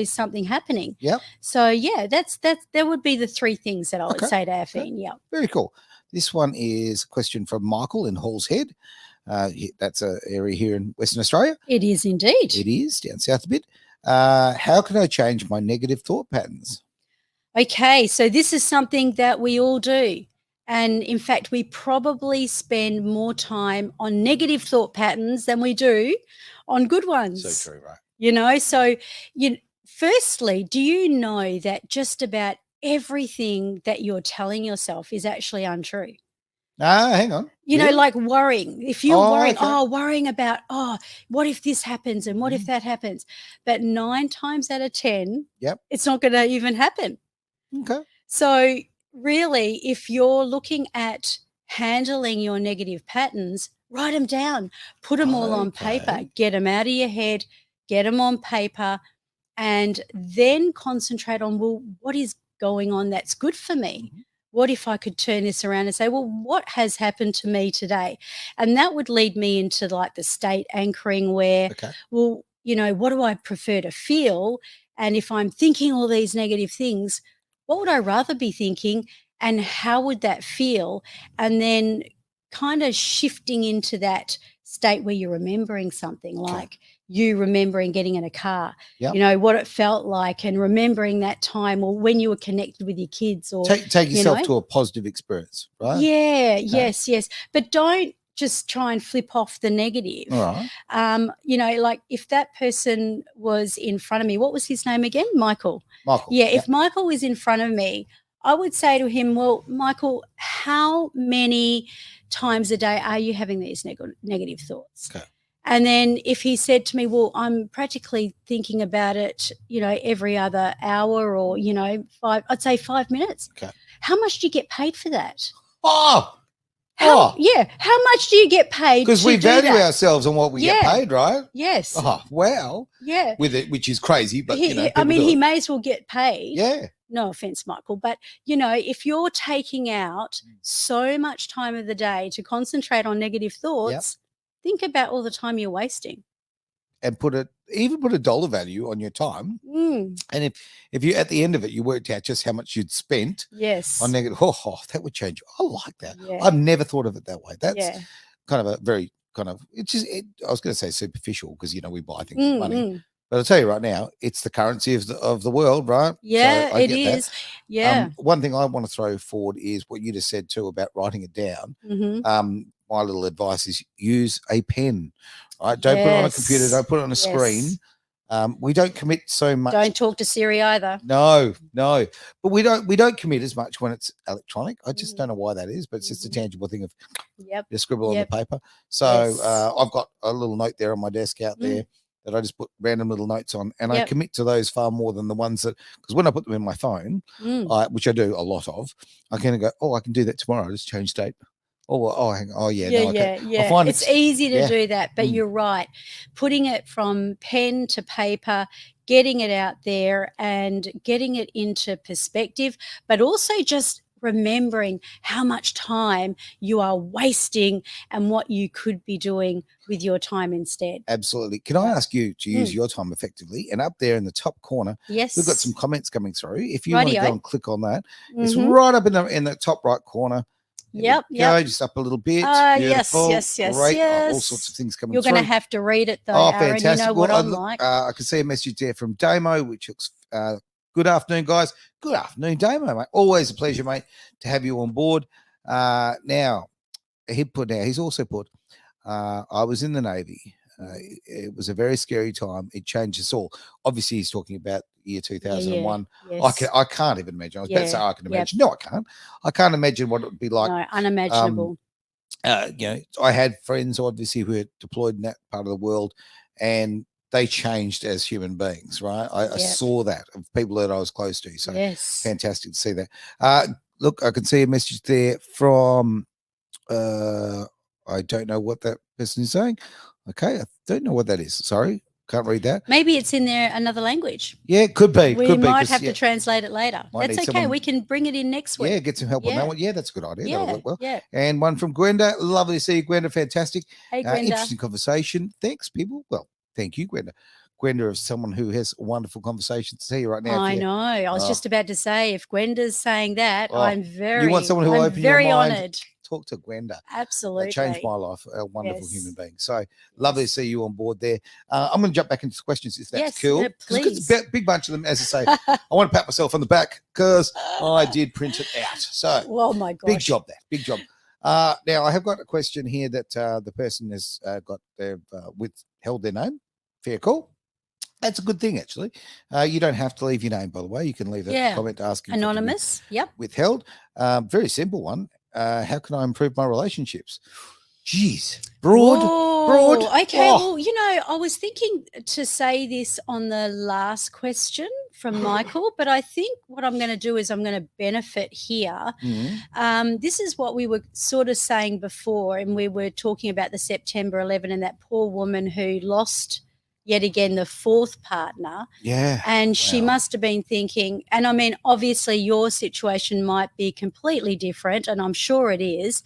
Speaker 2: something happening.
Speaker 3: Yeah.
Speaker 2: So, that would be the three things that I would say to Afine. Yeah.
Speaker 3: Very cool. This one is a question from Michael in Halls Head. That's an area here in Western Australia.
Speaker 2: It is indeed.
Speaker 3: It is, down south a bit. How can I change my negative thought patterns?
Speaker 2: Okay, so this is something that we all do. And in fact, we probably spend more time on negative thought patterns than we do on good ones.
Speaker 3: So true, right?
Speaker 2: Firstly, do you know that just about everything that you're telling yourself is actually untrue.
Speaker 3: Hang on.
Speaker 2: You know,
Speaker 3: Really?
Speaker 2: like worrying. If you're
Speaker 3: Oh,
Speaker 2: worrying,
Speaker 3: okay.
Speaker 2: worrying about, what if this happens and what if that happens? But 9 times out of 10,
Speaker 3: Yep.
Speaker 2: it's not going to even happen.
Speaker 3: Okay.
Speaker 2: So really, if you're looking at handling your negative patterns, write them down, put them all on paper,
Speaker 3: Okay.
Speaker 2: get them out of your head, get them on paper, and then concentrate on, well, what is going on that's good for me?
Speaker 3: Mhm.
Speaker 2: What if I could turn this around and say, well, what has happened to me today? And that would lead me into like the state anchoring where,
Speaker 3: Okay.
Speaker 2: well, you know, what do I prefer to feel? And if I'm thinking all these negative things, what would I rather be thinking? And how would that feel? And then kind of shifting into that state where you're remembering something like you remembering getting in a car,
Speaker 3: Yep.
Speaker 2: you know, what it felt like and remembering that time or when you were connected with your kids or
Speaker 3: Take yourself
Speaker 2: know?
Speaker 3: to a positive experience, right?
Speaker 2: Yeah, yes. But don't just try and flip off the negative.
Speaker 3: All right.
Speaker 2: You know, like if that person was in front of me, what was his name again? Michael.
Speaker 3: Michael.
Speaker 2: Yeah, if Michael was in front of me, I would say to him, well, Michael, how many times a day are you having these negative thoughts?
Speaker 3: Okay.
Speaker 2: And then if he said to me, well, I'm practically thinking about it, you know, every other hour or, you know, I'd say 5 minutes.
Speaker 3: Okay.
Speaker 2: How much do you get paid for that?
Speaker 3: Oh,
Speaker 2: How much do you get paid?
Speaker 3: because we value
Speaker 2: that?
Speaker 3: ourselves on what we get paid, right?
Speaker 2: Yes.
Speaker 3: Oh, wow.
Speaker 2: Yeah.
Speaker 3: With it, which is crazy, but
Speaker 2: He may as well get paid.
Speaker 3: Yeah.
Speaker 2: No offense, Michael, but you know, if you're taking out so much time of the day to concentrate on negative thoughts, think about all the time you're wasting.
Speaker 3: And put a dollar value on your time. And if you at the end of it you worked out just how much you'd spent on negative, that would change. I like that.
Speaker 2: Yeah.
Speaker 3: I've never thought of it that way. That's kind of a very I was going to say superficial because you know we buy things with money. But I'll tell you right now, it's the currency of the world, right?
Speaker 2: Yeah,
Speaker 3: so I
Speaker 2: it
Speaker 3: get
Speaker 2: is.
Speaker 3: that.
Speaker 2: Yeah.
Speaker 3: One thing I want to throw forward is what you just said too about writing it down. My little advice is use a pen. Right? Don't put it on a computer. Don't put it on a screen. We don't commit so much.
Speaker 2: Don't talk to Siri either.
Speaker 3: No. But we don't commit as much when it's electronic. I just don't know why that is, but it's just a tangible thing of just scribble on the paper. So I've got a little note there on my desk out there that I just put random little notes on, and I commit to those far more than the ones that, because when I put them in my phone, which I do a lot of, I kind of go, I can do that tomorrow. I just change date. I find
Speaker 2: it's easy to do that, but
Speaker 3: Mm.
Speaker 2: you're right. Putting it from pen to paper, getting it out there and getting it into perspective, but also just remembering how much time you are wasting and what you could be doing with your time instead.
Speaker 3: Absolutely. Can I ask you to use your time effectively? And up there in the top corner,
Speaker 2: Yes,
Speaker 3: we've got some comments coming through. If you want to go and click on that, it's
Speaker 2: Mhm.
Speaker 3: right up in the top right corner.
Speaker 2: Yep.
Speaker 3: Just up a little bit.
Speaker 2: Yes.
Speaker 3: Great. All sorts of things coming
Speaker 2: You're
Speaker 3: through.
Speaker 2: going to have to read it though, Aaron.
Speaker 3: Fantastic.
Speaker 2: You know what I'm like.
Speaker 3: I can see a message there from Damo, which looks good afternoon, guys. Good afternoon, Damo, mate. Always a pleasure, mate, to have you on board. Now, he's also put, I was in the Navy. It was a very scary time. It changed us all. Obviously, he's talking about year 2001.
Speaker 2: Yes.
Speaker 3: I can't even imagine. I was about to say I can imagine. No, I can't. I can't imagine what it would be like.
Speaker 2: No, unimaginable.
Speaker 3: I had friends obviously who had deployed in that part of the world, and they changed as human beings, right? I saw that of people that I was close to. So fantastic to see that. Look, I can see a message there from I don't know what that person is saying. Okay, I don't know what that is. Sorry, can't read that.
Speaker 2: Maybe it's in there another language.
Speaker 3: Yeah, it could be.
Speaker 2: We might have to translate it later.
Speaker 3: Might
Speaker 2: That's okay. We can bring it in next week.
Speaker 3: Yeah, get some help on that one. Yeah, that's a good idea. That'll work well.
Speaker 2: Yeah.
Speaker 3: And one from Gwenda. Lovely to see you, Gwenda. Fantastic.
Speaker 2: Hey, Gwenda.
Speaker 3: Interesting conversation. Thanks, people. Well, thank you, Gwenda. Gwenda is someone who has a wonderful conversation to see you right now.
Speaker 2: I know. I was just about to say, if Gwenda's saying that, I'm very,
Speaker 3: you want someone who opens
Speaker 2: very
Speaker 3: your mind.
Speaker 2: honored.
Speaker 3: Talk to Gwenda.
Speaker 2: Absolutely.
Speaker 3: That changed my life. A wonderful human being. So lovely to see you on board there. I'm going to jump back into the questions if that's cool.
Speaker 2: Please.
Speaker 3: It's a big bunch of them. As I say, I want to pat myself on the back because I did print it out. So,
Speaker 2: oh my gosh.
Speaker 3: Big job there. Big job. Now, I have got a question here that the person has they've withheld their name. Fair call. That's a good thing, actually. You don't have to leave your name, by the way. You can leave a comment asking for it to be
Speaker 2: anonymous. Yep.
Speaker 3: withheld. Very simple one. How can I improve my relationships? Geez, broad.
Speaker 2: Okay.
Speaker 3: Oh.
Speaker 2: Well, I was thinking to say this on the last question from Michael, but I think what I'm going to do is I'm going to benefit here. This is what we were sort of saying before, and we were talking about the September 11 and that poor woman who lost yet again the fourth partner.
Speaker 3: Yeah.
Speaker 2: And she must have been thinking, and I mean, obviously your situation might be completely different, and I'm sure it is.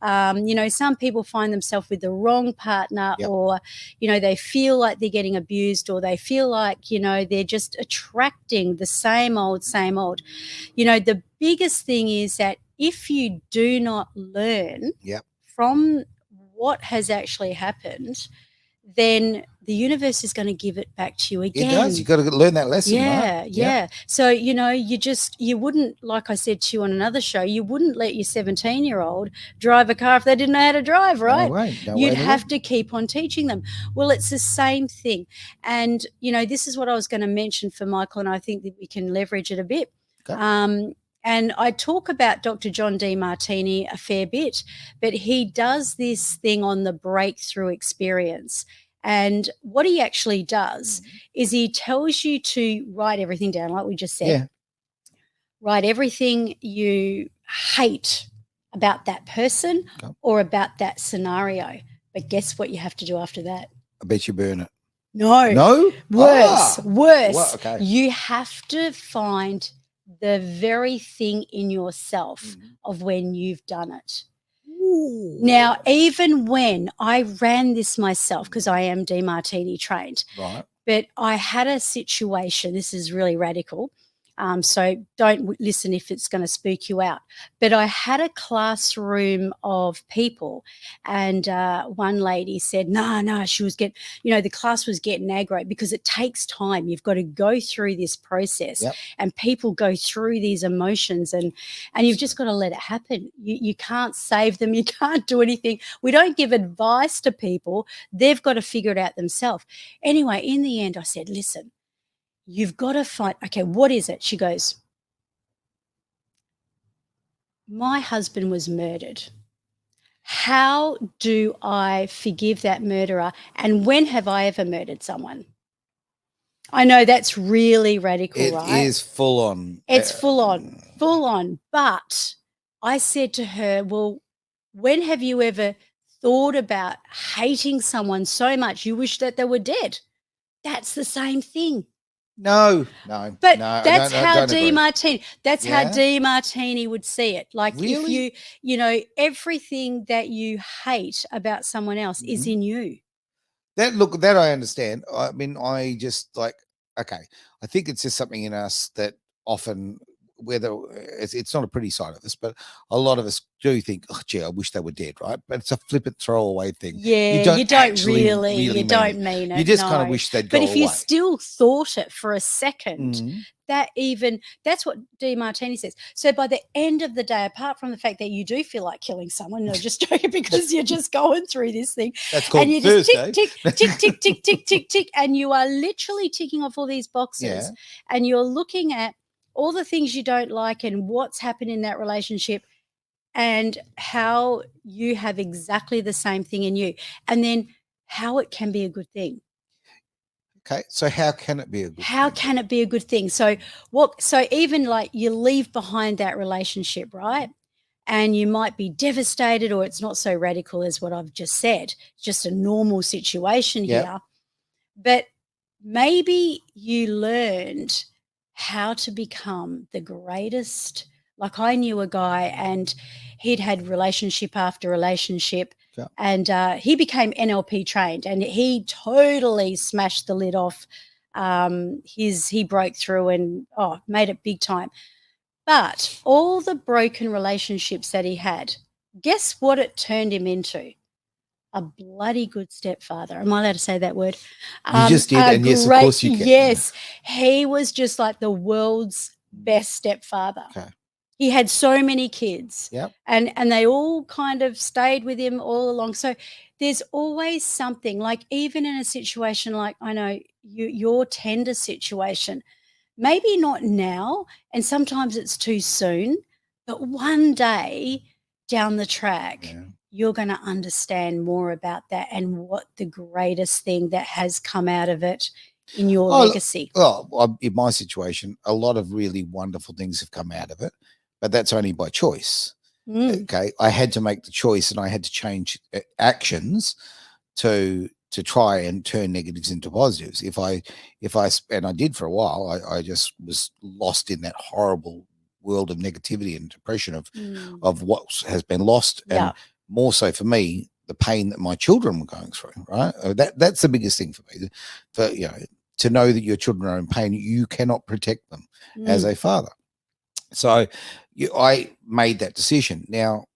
Speaker 2: Some people find themselves with the wrong partner, or, they feel like they're getting abused, or they feel like, they're just attracting the same old. The biggest thing is that if you do not learn from what has actually happened, then the universe is going to give it back to you again.
Speaker 3: It does. You've got to learn that lesson, right?
Speaker 2: Yeah. So, you wouldn't, like I said to you on another show, you wouldn't let your 17-year-old drive a car if they didn't know how to drive, right?
Speaker 3: No way.
Speaker 2: You'd have to keep on teaching them. Well, it's the same thing. And, this is what I was going to mention for Michael, and I think that we can leverage it a bit. Okay. And I talk about Dr. John Demartini a fair bit, but he does this thing on the breakthrough experience. And what he actually does is he tells you to write everything down, like we just said.
Speaker 3: Yeah.
Speaker 2: Write everything you hate about that person or about that scenario. But guess what you have to do after that?
Speaker 3: I bet you burn it.
Speaker 2: No? Worse.
Speaker 3: Well, okay.
Speaker 2: You have to find the very thing in yourself of when you've done it. Ooh. Now, even when I ran this myself, because I am Demartini trained, but I had a situation, this is really radical, so don't listen if it's going to spook you out. But I had a classroom of people, and one lady said, no, she was getting, the class was getting aggro because it takes time. You've got to go through this process, and people go through these emotions, and you've just got to let it happen. You can't save them. You can't do anything. We don't give advice to people. They've got to figure it out themselves. Anyway, in the end, I said, listen, you've got to find, okay, what is it? She goes, my husband was murdered. How do I forgive that murderer? And when have I ever murdered someone? I know that's really radical, right?
Speaker 3: It is full on.
Speaker 2: It's full on. But I said to her, well, when have you ever thought about hating someone so much you wish that they were dead? That's the same thing.
Speaker 3: No.
Speaker 2: But
Speaker 3: no,
Speaker 2: that's how
Speaker 3: Demartini.
Speaker 2: That's how Demartini would see it. Like
Speaker 3: really?
Speaker 2: if everything that you hate about someone else is in you.
Speaker 3: That I understand. I mean, I just okay. I think it's just something in us that often, whether it's not a pretty side of us, but a lot of us do think, oh, gee, I wish they were dead, right? But it's a flippant throwaway thing.
Speaker 2: Yeah, you don't really mean it.
Speaker 3: You just kind of wish they'd go away.
Speaker 2: But if you still thought it for a second, that's what Demartini says. So by the end of the day, apart from the fact that you do feel like killing someone, no, just joking, because you're just going through this thing.
Speaker 3: That's called
Speaker 2: and you
Speaker 3: Thursday.
Speaker 2: Just tick, and you are literally ticking off all these boxes, and you're looking at all the things you don't like and what's happened in that relationship and how you have exactly the same thing in you, and then how it can be a good thing.
Speaker 3: Okay, so how can it be a good thing?
Speaker 2: How can it be a good thing? So even like you leave behind that relationship, right? And you might be devastated, or it's not so radical as what I've just said. It's just a normal situation here. But maybe you learned how to become the greatest. Like I knew a guy, and he'd had relationship after relationship, and he became NLP trained, and he totally smashed the lid off. He broke through and made it big time. But all the broken relationships that he had, guess what it turned him into? A bloody good stepfather. Am I allowed to say that word?
Speaker 3: You just did, and yes, of course you can.
Speaker 2: Yes, he was just like the world's best stepfather.
Speaker 3: Okay.
Speaker 2: He had so many kids,
Speaker 3: Yep.
Speaker 2: and they all kind of stayed with him all along. So there's always something, like even in a situation like I know your tender situation, maybe not now, and sometimes it's too soon, but one day down the track, you're going to understand more about that and what the greatest thing that has come out of it in your legacy.
Speaker 3: Well, in my situation, a lot of really wonderful things have come out of it, but that's only by choice. Okay, I had to make the choice, and I had to change actions to try and turn negatives into positives. If I and I did for a while, I just was lost in that horrible world of negativity and depression of what has been lost, and more so for me, the pain that my children were going through. Right, that's the biggest thing for me. For to know that your children are in pain, you cannot protect them as a father. So I made that decision. Now,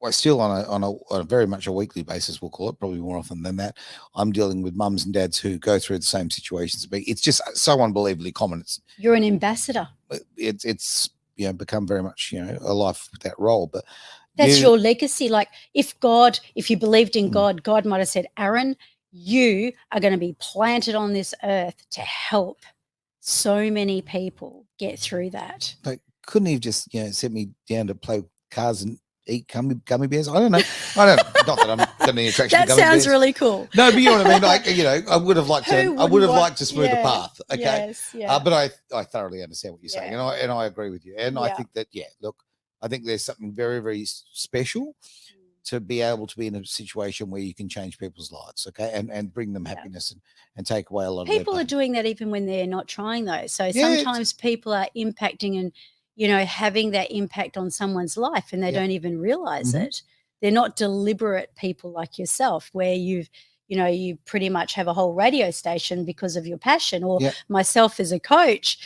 Speaker 3: I still on a very much a weekly basis, we'll call it, probably more often than that, I'm dealing with mums and dads who go through the same situations. But it's just so unbelievably common.
Speaker 2: You're an ambassador.
Speaker 3: It's become very much a life with that role. But
Speaker 2: that's your legacy. Like if you believed in God, God might have said, Aaron, you are going to be planted on this earth to help so many people get through that.
Speaker 3: Like, couldn't he have just sent me down to play cars and eat gummy bears? I don't know. Not that I'm got any attraction to gummy bears.
Speaker 2: That sounds really cool.
Speaker 3: No, but you know what I mean. Like I would have liked to. I would have liked to smooth the path. Okay.
Speaker 2: Yes,
Speaker 3: but I thoroughly understand what you're saying, and I agree with you. And I think that look, I think there's something very, very special to be able to be in a situation where you can change people's lives, okay, and bring them happiness and take away a lot of
Speaker 2: people are doing that even when they're not trying though. So sometimes people are impacting and having that impact on someone's life, and they don't even realize it. They're not deliberate people like yourself, where you pretty much have a whole radio station because of your passion, or myself as a coach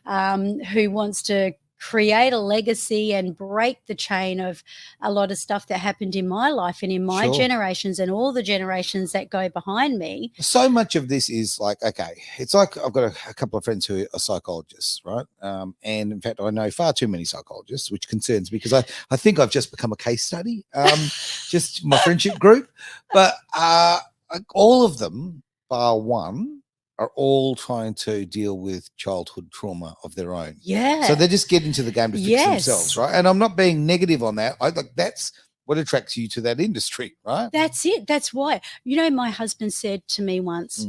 Speaker 2: who wants to create a legacy and break the chain of a lot of stuff that happened in my life and in my generations and all the generations that go behind me.
Speaker 3: So much of this is like, okay, it's like I've got a couple of friends who are psychologists, right? And in fact, I know far too many psychologists, which concerns me because I think I've just become a case study, just my friendship group. But all of them, bar one, are all trying to deal with childhood trauma of their own.
Speaker 2: Yeah.
Speaker 3: So they just get into the game to fix themselves, right? And I'm not being negative on that. That's what attracts you to that industry, right?
Speaker 2: That's it. That's why. My husband said to me once,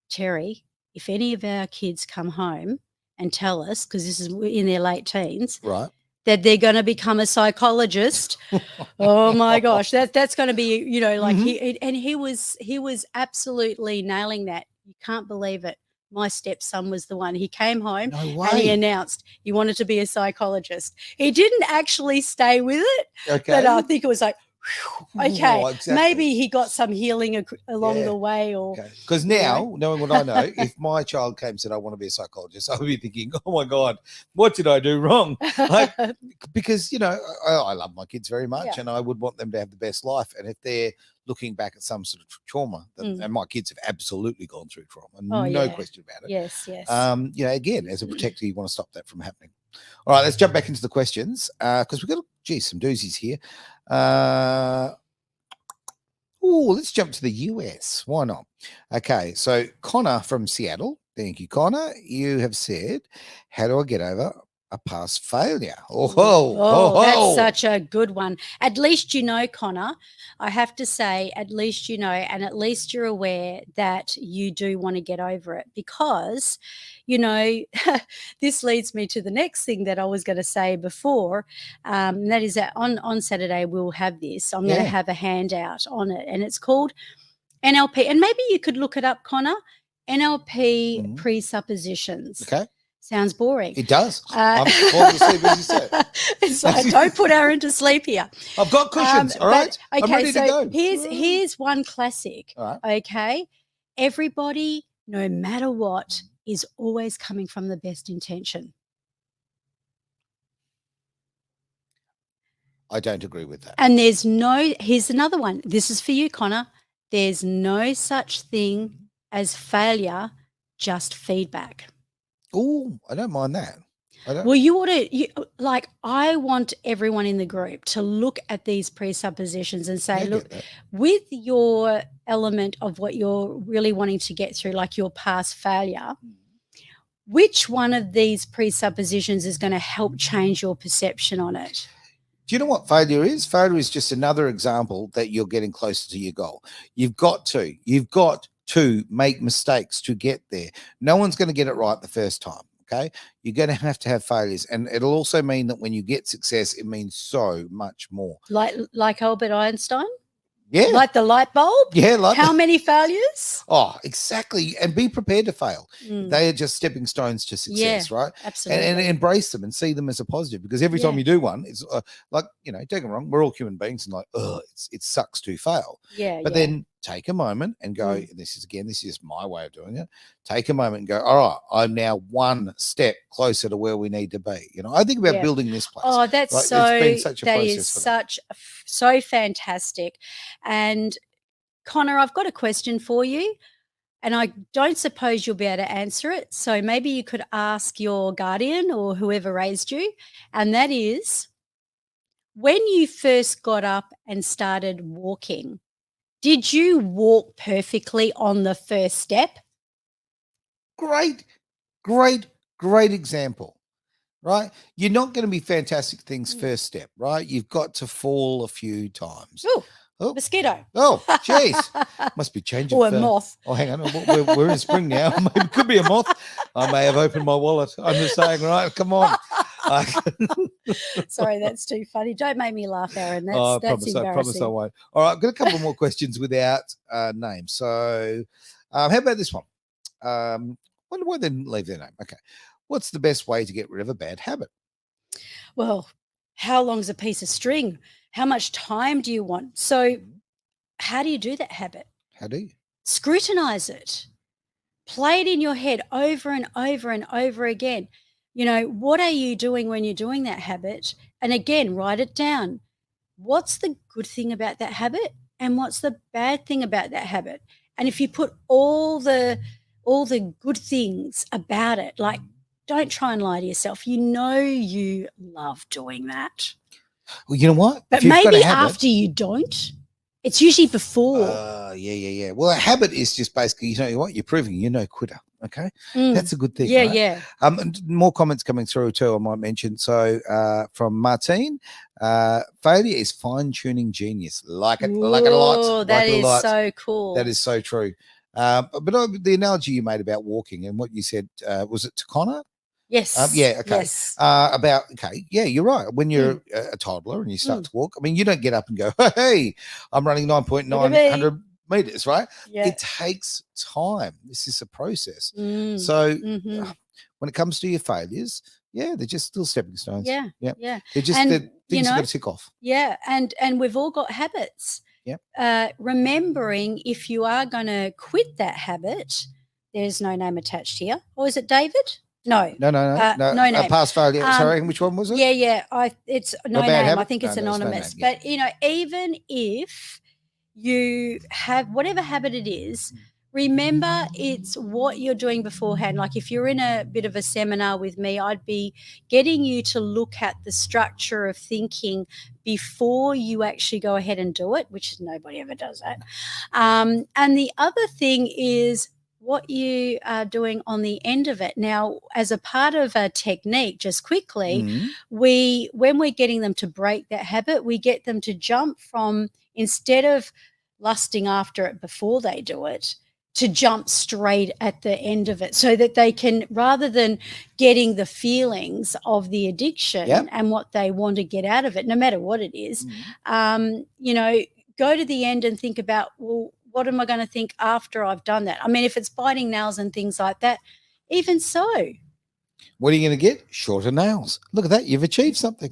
Speaker 2: Terri, if any of our kids come home and tell us, because this is in their late teens,
Speaker 3: right,
Speaker 2: that they're going to become a psychologist, oh my gosh, that's going to be, he was absolutely nailing that. You can't believe it. My stepson was the one. He came home and he announced he wanted to be a psychologist. He didn't actually stay with it, but I think it was like, okay, maybe he got some healing along the way. Or
Speaker 3: because now, knowing what I know, if my child came and said, I want to be a psychologist, I would be thinking, oh my God, what did I do wrong? Because, I love my kids very much and I would want them to have the best life. And if they're looking back at some sort of trauma, and my kids have absolutely gone through trauma, no question about it.
Speaker 2: Yes.
Speaker 3: Again, as a protector, you want to stop that from happening. All right, let's jump back into the questions because we've got, some doozies here. Let's jump to the US. Why not? Okay, so Connor from Seattle. Thank you, Connor. You have said, how do I get over a past failure?
Speaker 2: That's such a good one. At least Connor, I have to say, at least and at least you're aware that you do want to get over it, because this leads me to the next thing that I was going to say before, and that is that on Saturday we'll have this. I'm going to have a handout on it, and it's called NLP, and maybe you could look it up, Connor, NLP presuppositions.
Speaker 3: Okay.
Speaker 2: Sounds boring.
Speaker 3: It does. I'm falling asleep as you said.
Speaker 2: It's like, don't put Aaron to sleep here.
Speaker 3: I've got cushions, all right?
Speaker 2: Okay,
Speaker 3: I'm ready to go.
Speaker 2: Here's one classic,
Speaker 3: all right.
Speaker 2: Okay? Everybody, no matter what, is always coming from the best intention.
Speaker 3: I don't agree with that.
Speaker 2: And here's another one. This is for you, Connor. There's no such thing as failure, just feedback.
Speaker 3: Oh, I don't mind that. I don't.
Speaker 2: Well, you ought to, like, I want everyone in the group to look at these presuppositions and say,
Speaker 3: Yeah, I
Speaker 2: look,
Speaker 3: get that.
Speaker 2: with your element of what you're really wanting to get through, like your past failure, which one of these presuppositions is going to help change your perception on it?
Speaker 3: Do you know what failure is? Failure is just another example that you're getting closer to your goal. You've got to make mistakes to get there. No one's going to get it right the first time. Okay. You're going to have failures. And it'll also mean that when you get success, it means so much more.
Speaker 2: Like Albert Einstein?
Speaker 3: Yeah.
Speaker 2: Like the light bulb?
Speaker 3: Yeah. Like
Speaker 2: how many failures?
Speaker 3: Oh, exactly. And be prepared to fail.
Speaker 2: Mm.
Speaker 3: They are just stepping stones to success, right?
Speaker 2: Absolutely.
Speaker 3: And embrace them and see them as a positive, because every time you do one, it's like, don't get me wrong, we're all human beings and like, it sucks to fail.
Speaker 2: Yeah.
Speaker 3: But then take a moment and go, this is my way of doing it. Take a moment and go, all right, I'm now one step closer to where we need to be. I think about building this place.
Speaker 2: Oh, that's
Speaker 3: like,
Speaker 2: so,
Speaker 3: it's been such a
Speaker 2: that
Speaker 3: process
Speaker 2: is
Speaker 3: for
Speaker 2: so fantastic. And Connor, I've got a question for you, and I don't suppose you'll be able to answer it. So maybe you could ask your guardian or whoever raised you. And that is, when you first got up and started walking, did you walk perfectly on the first step?
Speaker 3: Great example, right? You're not going to be fantastic things first step, right? You've got to fall a few times.
Speaker 2: Oh, mosquito.
Speaker 3: Oh, jeez. Must be changing.
Speaker 2: Or a moth.
Speaker 3: Oh, hang on. We're in spring now. It could be a moth. I may have opened my wallet. I'm just saying, right? Come on.
Speaker 2: Sorry, that's too funny. Don't make me laugh, Aaron. That's embarrassing.
Speaker 3: I promise I won't. All right, I've got a couple more questions without names. So how about this one? Wonder why they didn't leave their name. Okay. What's the best way to get rid of a bad habit?
Speaker 2: Well, how long's a piece of string? How much time do you want? So how do you do that habit?
Speaker 3: How do you?
Speaker 2: Scrutinize it. Play it in your head over and over and over again. What are you doing when you're doing that habit? And again, write it down. What's the good thing about that habit? And what's the bad thing about that habit? And if you put all the good things about it, like, don't try and lie to yourself. You love doing that.
Speaker 3: Well, you know what?
Speaker 2: But maybe after you don't. It's usually before.
Speaker 3: Yeah. Well, a habit is just basically, you know what? You're proving you're no quitter. Okay. That's a good thing.
Speaker 2: Yeah,
Speaker 3: right?
Speaker 2: yeah.
Speaker 3: And more comments coming through too, I might mention. So from Martine, failure is fine-tuning genius. Like it a lot.
Speaker 2: That is so cool.
Speaker 3: That is so true. But the analogy you made about walking and what you said, was it to Connor?
Speaker 2: Yes.
Speaker 3: Okay.
Speaker 2: Yes.
Speaker 3: You're right. When you're a toddler and you start to walk, I mean, you don't get up and go, hey, I'm running 9.900 meters, right?
Speaker 2: Yeah.
Speaker 3: It takes time. This is a process. So when it comes to your failures, they're just still stepping stones.
Speaker 2: Yeah.
Speaker 3: They're just things you've got to tick off.
Speaker 2: Yeah. And we've all got habits.
Speaker 3: Yeah.
Speaker 2: Remembering, if you are going to quit that habit, there's no name attached here. Or is it David? No.
Speaker 3: No name. Past failure. Sorry, which one was it?
Speaker 2: Yeah. It's no name.
Speaker 3: Habit?
Speaker 2: I think it's anonymous.
Speaker 3: No name,
Speaker 2: But even if you have whatever habit it is, remember it's what you're doing beforehand. Like if you're in a bit of a seminar with me, I'd be getting you to look at the structure of thinking before you actually go ahead and do it, which nobody ever does that. And the other thing is what you are doing on the end of it. Now, as a part of a technique, just quickly, when we're getting them to break that habit, we get them to jump from, instead of lusting after it before they do it, to jump straight at the end of it, so that they can, rather than getting the feelings of the addiction and what they want to get out of it, no matter what it is, go to the end and think about, well, what am I going to think after I've done that? I mean, if it's biting nails and things like that, even so.
Speaker 3: What are you going to get? Shorter nails. Look at that. You've achieved something.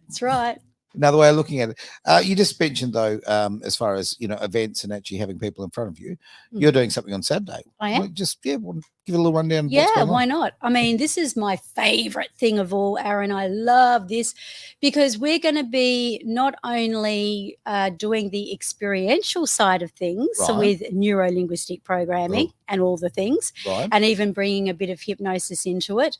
Speaker 2: That's right.
Speaker 3: Another way of looking at it. You just mentioned though, as far as events and actually having people in front of you, you're doing something on Saturday.
Speaker 2: I am.
Speaker 3: We'll give a little rundown.
Speaker 2: Yeah, why not? I mean, this is my favorite thing of all, Aaron. I love this because we're going to be not only doing the experiential side of things, so with neuro-linguistic programming and all the things, and even bringing a bit of hypnosis into it,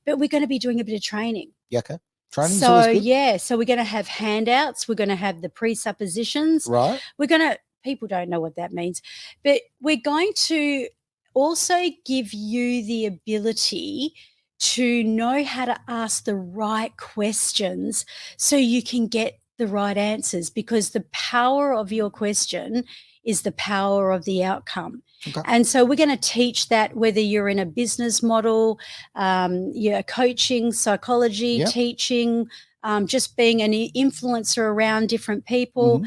Speaker 2: but we're going to be doing a bit of training.
Speaker 3: Yeah, okay. Training's
Speaker 2: so
Speaker 3: always good.
Speaker 2: yeah, so we're going to have handouts. We're going to have the presuppositions.
Speaker 3: Right.
Speaker 2: We're going to. People don't know what that means, but we're going to also give you the ability to know how to ask the right questions so you can get the right answers, because the power of your question is the power of the outcome. Okay. And so we're going to teach that whether you're in a business model, you're coaching, psychology, teaching, just being an influencer around different people.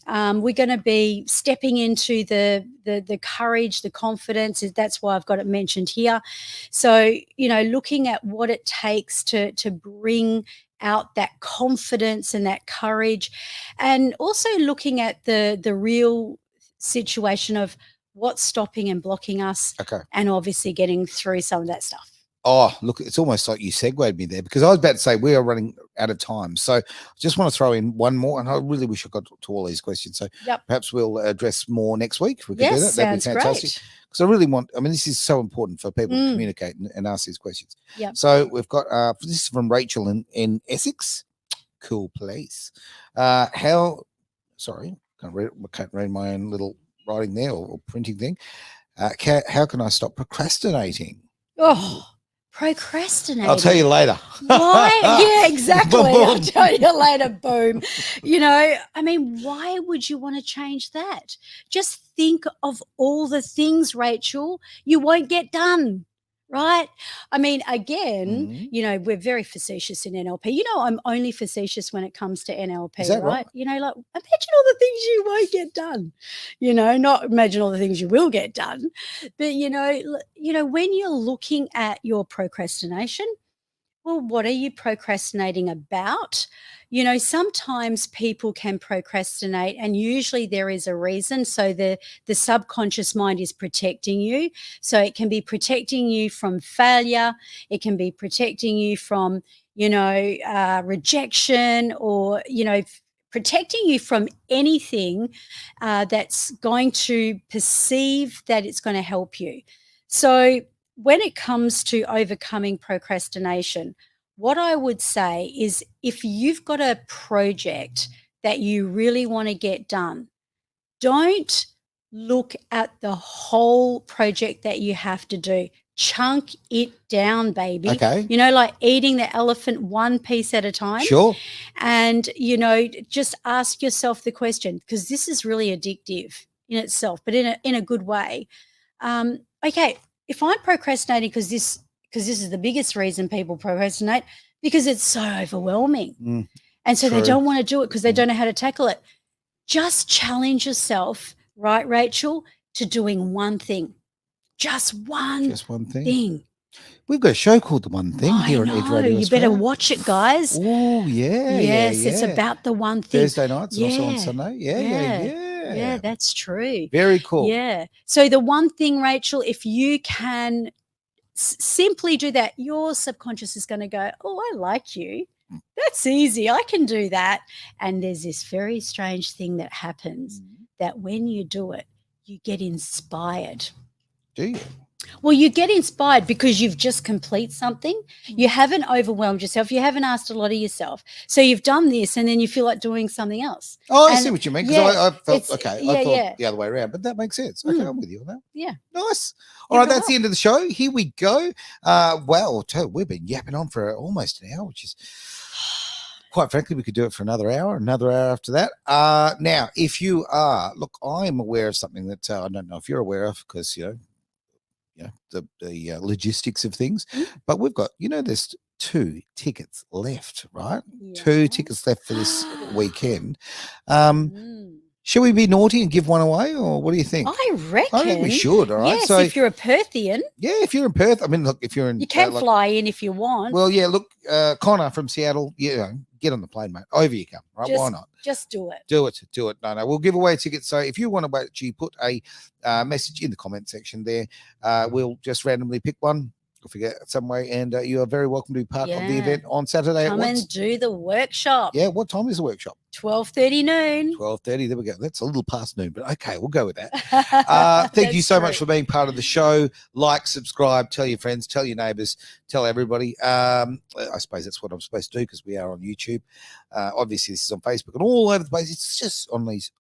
Speaker 2: We're going to be stepping into the courage, the confidence. That's why I've got it mentioned here. So, looking at what it takes to bring out that confidence and that courage, and also looking at the real situation of what's stopping and blocking us, and obviously getting through some of that stuff.
Speaker 3: Oh, look, it's almost like you segued me there, because I was about to say we are running out of time. So I just want to throw in one more, and I really wish I got to all these questions. So perhaps we'll address more next week. If we can do that. That'd be fantastic. Because I really want, this is so important for people to communicate and ask these questions. So we've got, this is from Rachel in Essex. Cool place. Sorry, can't read my own little writing there or printing thing. How can I stop procrastinating?
Speaker 2: Oh, procrastinating.
Speaker 3: I'll tell you later.
Speaker 2: Why? Yeah, exactly. I'll tell you later. Boom. Why would you want to change that? Just think of all the things, Rachel, you won't get done. Right? Again, we're very facetious in NLP. I'm only facetious when it comes to NLP,
Speaker 3: Is that
Speaker 2: right? Imagine all the things you won't get done. Not imagine all the things you will get done. But, when you're looking at your procrastination, well, what are you procrastinating about? Sometimes people can procrastinate, and usually there is a reason. So the subconscious mind is protecting you. So it can be protecting you from failure. It can be protecting you from, rejection, or, protecting you from anything that's going to perceive that it's going to help you. So when it comes to overcoming procrastination, what I would say is, if you've got a project that you really want to get done, don't look at the whole project that you have to do. Chunk it down, baby.
Speaker 3: Okay.
Speaker 2: Like eating the elephant one piece at a time.
Speaker 3: Sure.
Speaker 2: And, just ask yourself the question, because this is really addictive in itself, but in a good way. If I'm procrastinating, because this is the biggest reason people procrastinate, because it's so overwhelming. And so they don't want to do it because they don't know how to tackle it. Just challenge yourself, right, Rachel, to doing one thing. Just one thing.
Speaker 3: We've got a show called The One Thing here on Edge Radio.
Speaker 2: You better watch it, guys.
Speaker 3: Oh, yeah.
Speaker 2: Yes, it's about the one thing.
Speaker 3: Thursday nights, also on Sunday. Yeah,
Speaker 2: that's true.
Speaker 3: Very cool.
Speaker 2: Yeah. So the one thing, Rachel, if you can simply do that, your subconscious is going to go, oh, I like you. That's easy. I can do that. And there's this very strange thing that happens, that when you do it, you get inspired.
Speaker 3: Do you?
Speaker 2: Well, you get inspired because you've just completed something. You haven't overwhelmed yourself. You haven't asked a lot of yourself. So you've done this, and then you feel like doing something else.
Speaker 3: Oh, I see what you mean. Because I felt, I thought the other way around, but that makes sense. Okay, I'm with you on that.
Speaker 2: Yeah.
Speaker 3: Nice. All right, that's the end of the show. Here we go. We've been yapping on for almost an hour, which is, quite frankly, we could do it for another hour after that. Now, if you are, look, I am aware of something that I don't know if you're aware of, because, the logistics of things, but we've got, there's 2 tickets left, right? Yeah. 2 tickets left for this weekend. Should we be naughty and give one away, or what do you think?
Speaker 2: I reckon
Speaker 3: we should. All right.
Speaker 2: Yes,
Speaker 3: so
Speaker 2: if you're a Perthian.
Speaker 3: Yeah, if you're in Perth. Look, if you're in,
Speaker 2: you can fly in if you want.
Speaker 3: Well, yeah. Look, Connor from Seattle, get on the plane, mate. Over you come, right? Why not?
Speaker 2: Just do it.
Speaker 3: Do it. No, we'll give away tickets. So if you want to actually put a message in the comment section there, we'll just randomly pick one. We'll figure out some way, and you are very welcome to be part of the event on Saturday.
Speaker 2: Come and do the workshop.
Speaker 3: Yeah, what time is the workshop?
Speaker 2: 12:30 noon.
Speaker 3: 12:30. There we go. That's a little past noon, but okay, we'll go with that. Thank you so much for being part of the show. Like, subscribe, tell your friends, tell your neighbors, tell everybody. I suppose that's what I'm supposed to do because we are on YouTube. Obviously, this is on Facebook and all over the place. It's just on these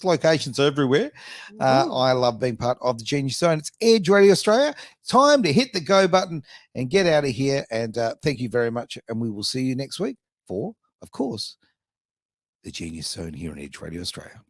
Speaker 3: locations everywhere. I love being part of the Genius Zone. It's Edge Radio Australia. Time to hit the go button and get out of here. And thank you very much. And we will see you next week for, of course, the Genius Zone here on Edge Radio Australia.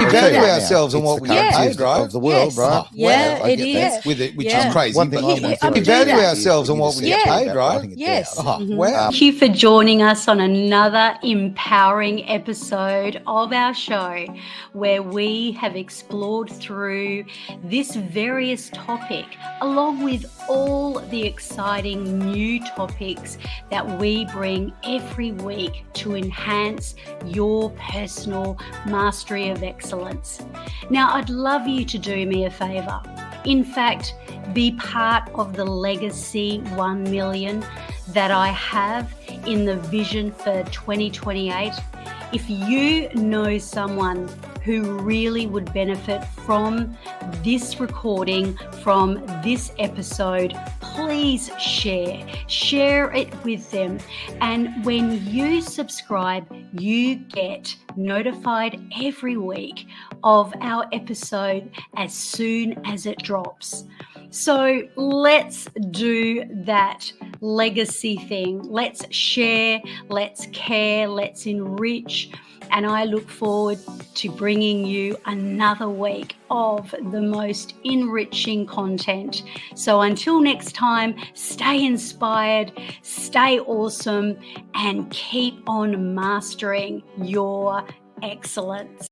Speaker 3: We value ourselves on what we get paid, right?
Speaker 4: Of the world, right?
Speaker 2: Yeah, it is.
Speaker 3: With it, which is crazy.
Speaker 4: One thing
Speaker 3: we value ourselves on what we get paid, right?
Speaker 2: Yes.
Speaker 3: Wow.
Speaker 2: Thank you for joining us on another empowering episode of our show where we have explored through this various topic along with all the exciting new topics that we bring every week to enhance your personal mastery of excellence. Now, I'd love you to do me a favor. In fact, be part of the Legacy 1 million that I have in the vision for 2028. If you know someone who really would benefit from this recording, from this episode, please share it with them. And when you subscribe, you get notified every week of our episode as soon as it drops. So let's do that legacy thing. Let's share, let's care, let's enrich. And I look forward to bringing you another week of the most enriching content. So until next time, stay inspired, stay awesome, and keep on mastering your excellence.